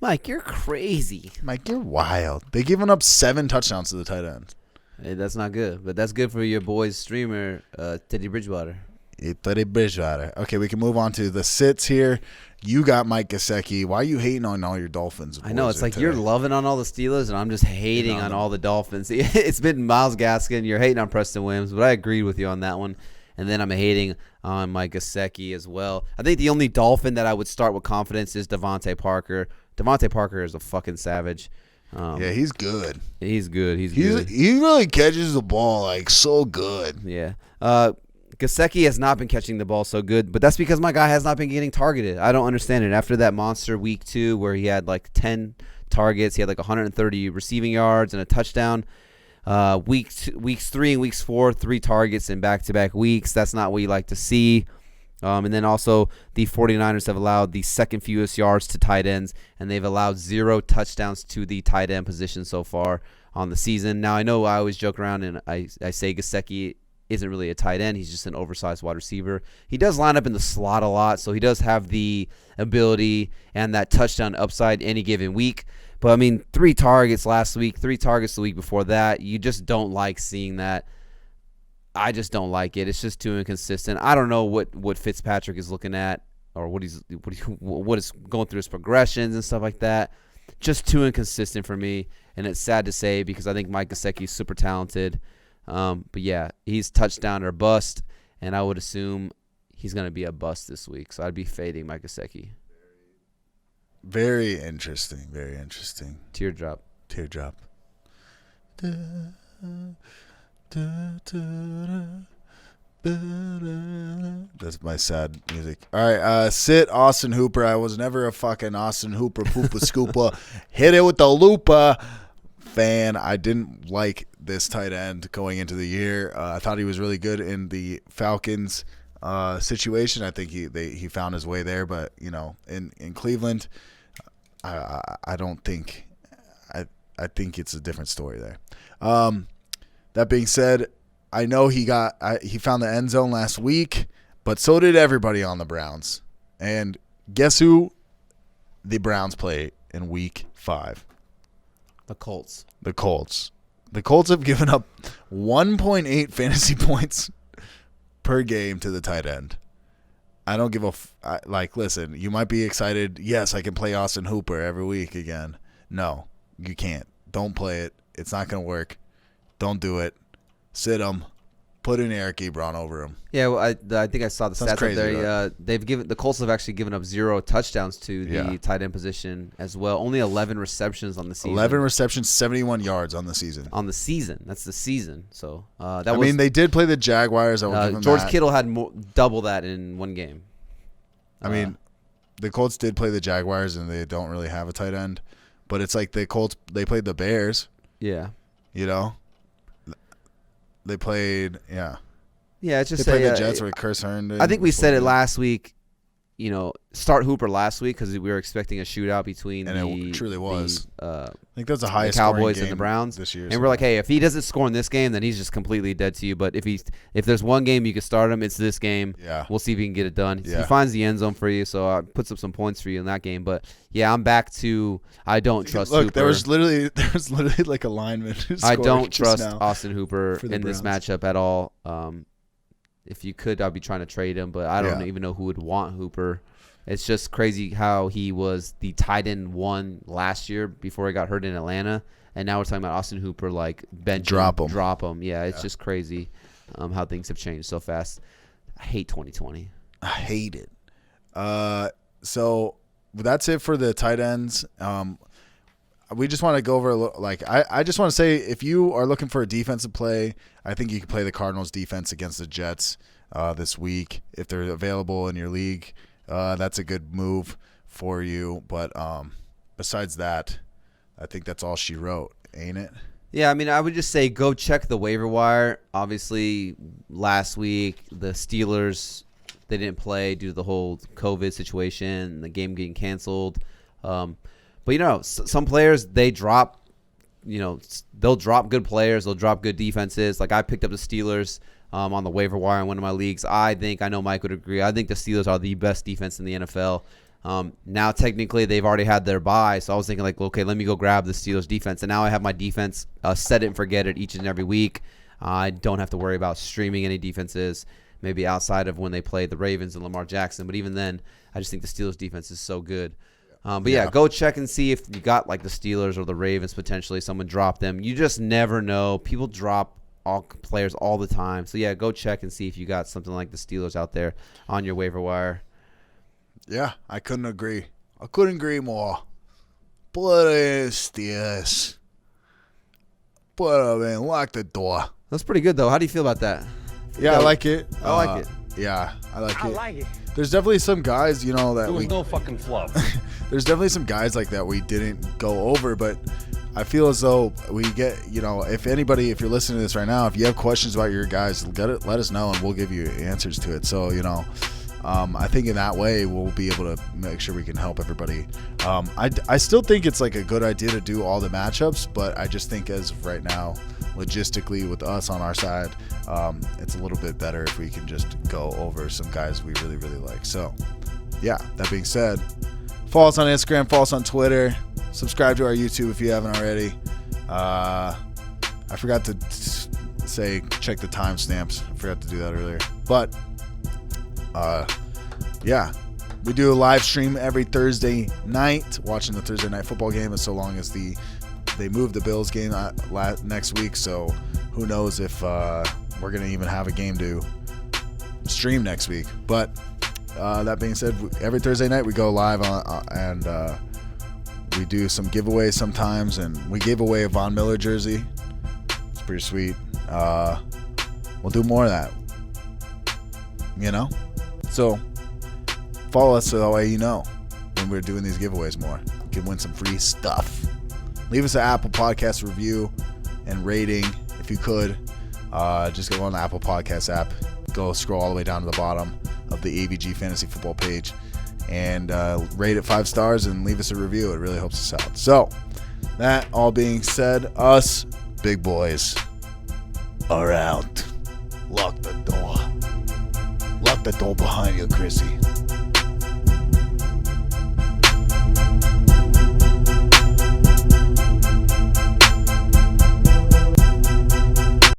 Mike, you're crazy. Mike, you're wild. They've given up 7 touchdowns to the tight end. Hey, that's not good, but that's good for your boy's streamer, Teddy Bridgewater. Teddy Bridgewater. Okay, we can move on to the sits here. You got Mike Gesicki. Why are you hating on all your Dolphins? I know. It's like today? You're loving on all the Steelers, and I'm just hating on all the Dolphins. It's been Myles Gaskin. You're hating on Preston Williams, but I agreed with you on that one. And then I'm hating on Mike Gesicki as well. I think the only Dolphin that I would start with confidence is Devontae Parker. Devontae Parker is a fucking savage. Yeah, he's good. He's good. He's good. He really catches the ball like so good. Yeah. Gesicki has not been catching the ball so good, but that's because my guy has not been getting targeted. I don't understand it. After that monster week 2 where he had like 10 targets, he had like 130 receiving yards and a touchdown. Weeks 3 and weeks 4, 3 targets in back-to-back weeks. That's not what you like to see. And then also the 49ers have allowed the second fewest yards to tight ends, and they've allowed 0 touchdowns to the tight end position so far on the season. Now, I know I always joke around and I say Gesicki isn't really a tight end. He's just an oversized wide receiver. He does line up in the slot a lot, so he does have the ability and that touchdown upside any given week. But, I mean, 3 targets last week, 3 targets the week before that. You just don't like seeing that. I just don't like it. It's just too inconsistent. I don't know what Fitzpatrick is looking at or what is going through his progressions and stuff like that. Just too inconsistent for me, and it's sad to say because I think Mike Gesicki is super talented. But yeah, he's touchdown or bust, and I would assume he's going to be a bust this week. So I'd be fading Mike Gesicki. Very interesting. Very interesting. Teardrop. That's my sad music. All right, sit Austin Hooper. I was never a fucking Austin Hooper poopa scoopa. Hit it with the lupa fan. I didn't like this tight end going into the year. I thought he was really good in the Falcons situation. I think he found his way there, but in Cleveland, I don't think. I think it's a different story there. That being said, I know he found the end zone last week, but so did everybody on the Browns. And guess who the Browns play in week 5? The Colts. The Colts have given up 1.8 fantasy points per game to the tight end. I don't give a listen, you might be excited. Yes, I can play Austin Hooper every week again. No, you can't. Don't play it. It's not going to work. Don't do it. Sit him. Put in Eric Ebron over him. Yeah, well, I think I saw the stats crazy, up there. right? The Colts have actually given up 0 touchdowns to the tight end position as well. Only 11 receptions on the season. 11 receptions, 71 yards on the season. That's the season. So they did play the Jaguars. I will give them George that. Kittle had double that in one game. The Colts did play the Jaguars, and they don't really have a tight end. But it's like the Colts, they played the Bears. Yeah. They played, Yeah, it's just they played the Jets with Chris Herndon. I think we said it last week. Start Hooper last week because we were expecting a shootout between it truly was. I think that's the the highest Cowboys game and the Browns this year. And we're like, hey, if he doesn't score in this game, then he's just completely dead to you. But if there's one game you can start him, it's this game. Yeah. We'll see if he can get it done. Yeah. He finds the end zone for you, so I puts up some points for you in that game. But yeah, I'm back to I don't trust Hooper. There was literally like a lineman who I scored don't just trust now Austin Hooper for the in this Browns. matchup at all. If you could, I'd be trying to trade him, but I don't even know who would want Hooper. It's just crazy how he was the tight end 1 last year before he got hurt in Atlanta, and now we're talking about Austin Hooper like bench Drop him. Yeah, it's just crazy how things have changed so fast. I hate 2020. I hate it. So that's it for the tight ends. We just want to go over I just want to say, if you are looking for a defensive play, I think you can play the Cardinals defense against the Jets this week if they're available in your league. That's a good move for you. But besides that, I think that's all she wrote, ain't it? Yeah, I would just say go check the waiver wire. Obviously, last week the Steelers, they didn't play due to the whole COVID situation, the game getting canceled. But some players, they drop. They'll drop good players. They'll drop good defenses. Like I picked up the Steelers on the waiver wire in one of my leagues. I know Mike would agree. I think the Steelers are the best defense in the NFL. Now, technically, they've already had their bye, so I was thinking, okay, let me go grab the Steelers defense. And now I have my defense set it and forget it each and every week. I don't have to worry about streaming any defenses, maybe outside of when they played the Ravens and Lamar Jackson. But even then, I just think the Steelers defense is so good. But go check and see if you got like the Steelers or the Ravens potentially. Someone dropped them. You just never know. People drop all players all the time. So, go check and see if you got something like the Steelers out there on your waiver wire. Yeah, I couldn't agree. I couldn't agree more. Put in Steelers. Put them in. Lock the door. That's pretty good, though. How do you feel about that? Yeah, I like it. I like it. Yeah, I like it. There's definitely some guys, that There was no fucking flow. There's definitely some guys like that we didn't go over, but I feel as though we get, if you're listening to this right now, if you have questions about your guys, let us know and we'll give you answers to it. So, I think in that way we'll be able to make sure we can help everybody. I still think it's like a good idea to do all the matchups, but I just think as of right now, logistically with us on our side, it's a little bit better if we can just go over some guys we really, really like. So, that being said, follow us on Instagram, follow us on Twitter, subscribe to our YouTube if you haven't already. I forgot to say check the timestamps. I forgot to do that earlier. But, we do a live stream every Thursday night, watching the Thursday night football game, as so long as they move the Bills game next week. So who knows if we're going to even have a game to stream next week. But that being said, every Thursday night we go live and we do some giveaways sometimes, and we gave away a Von Miller jersey. It's pretty sweet. We'll do more of that, So follow us so that way you know when we're doing these giveaways more. You can win some free stuff. Leave us an Apple Podcast review and rating if you could. Just go on the Apple Podcast app. Go scroll all the way down to the bottom of the AVG Fantasy Football page and rate it 5 stars and leave us a review. It really helps us out. So, that all being said, us big boys are out. Lock the door. Lock the door behind you, Chrissy.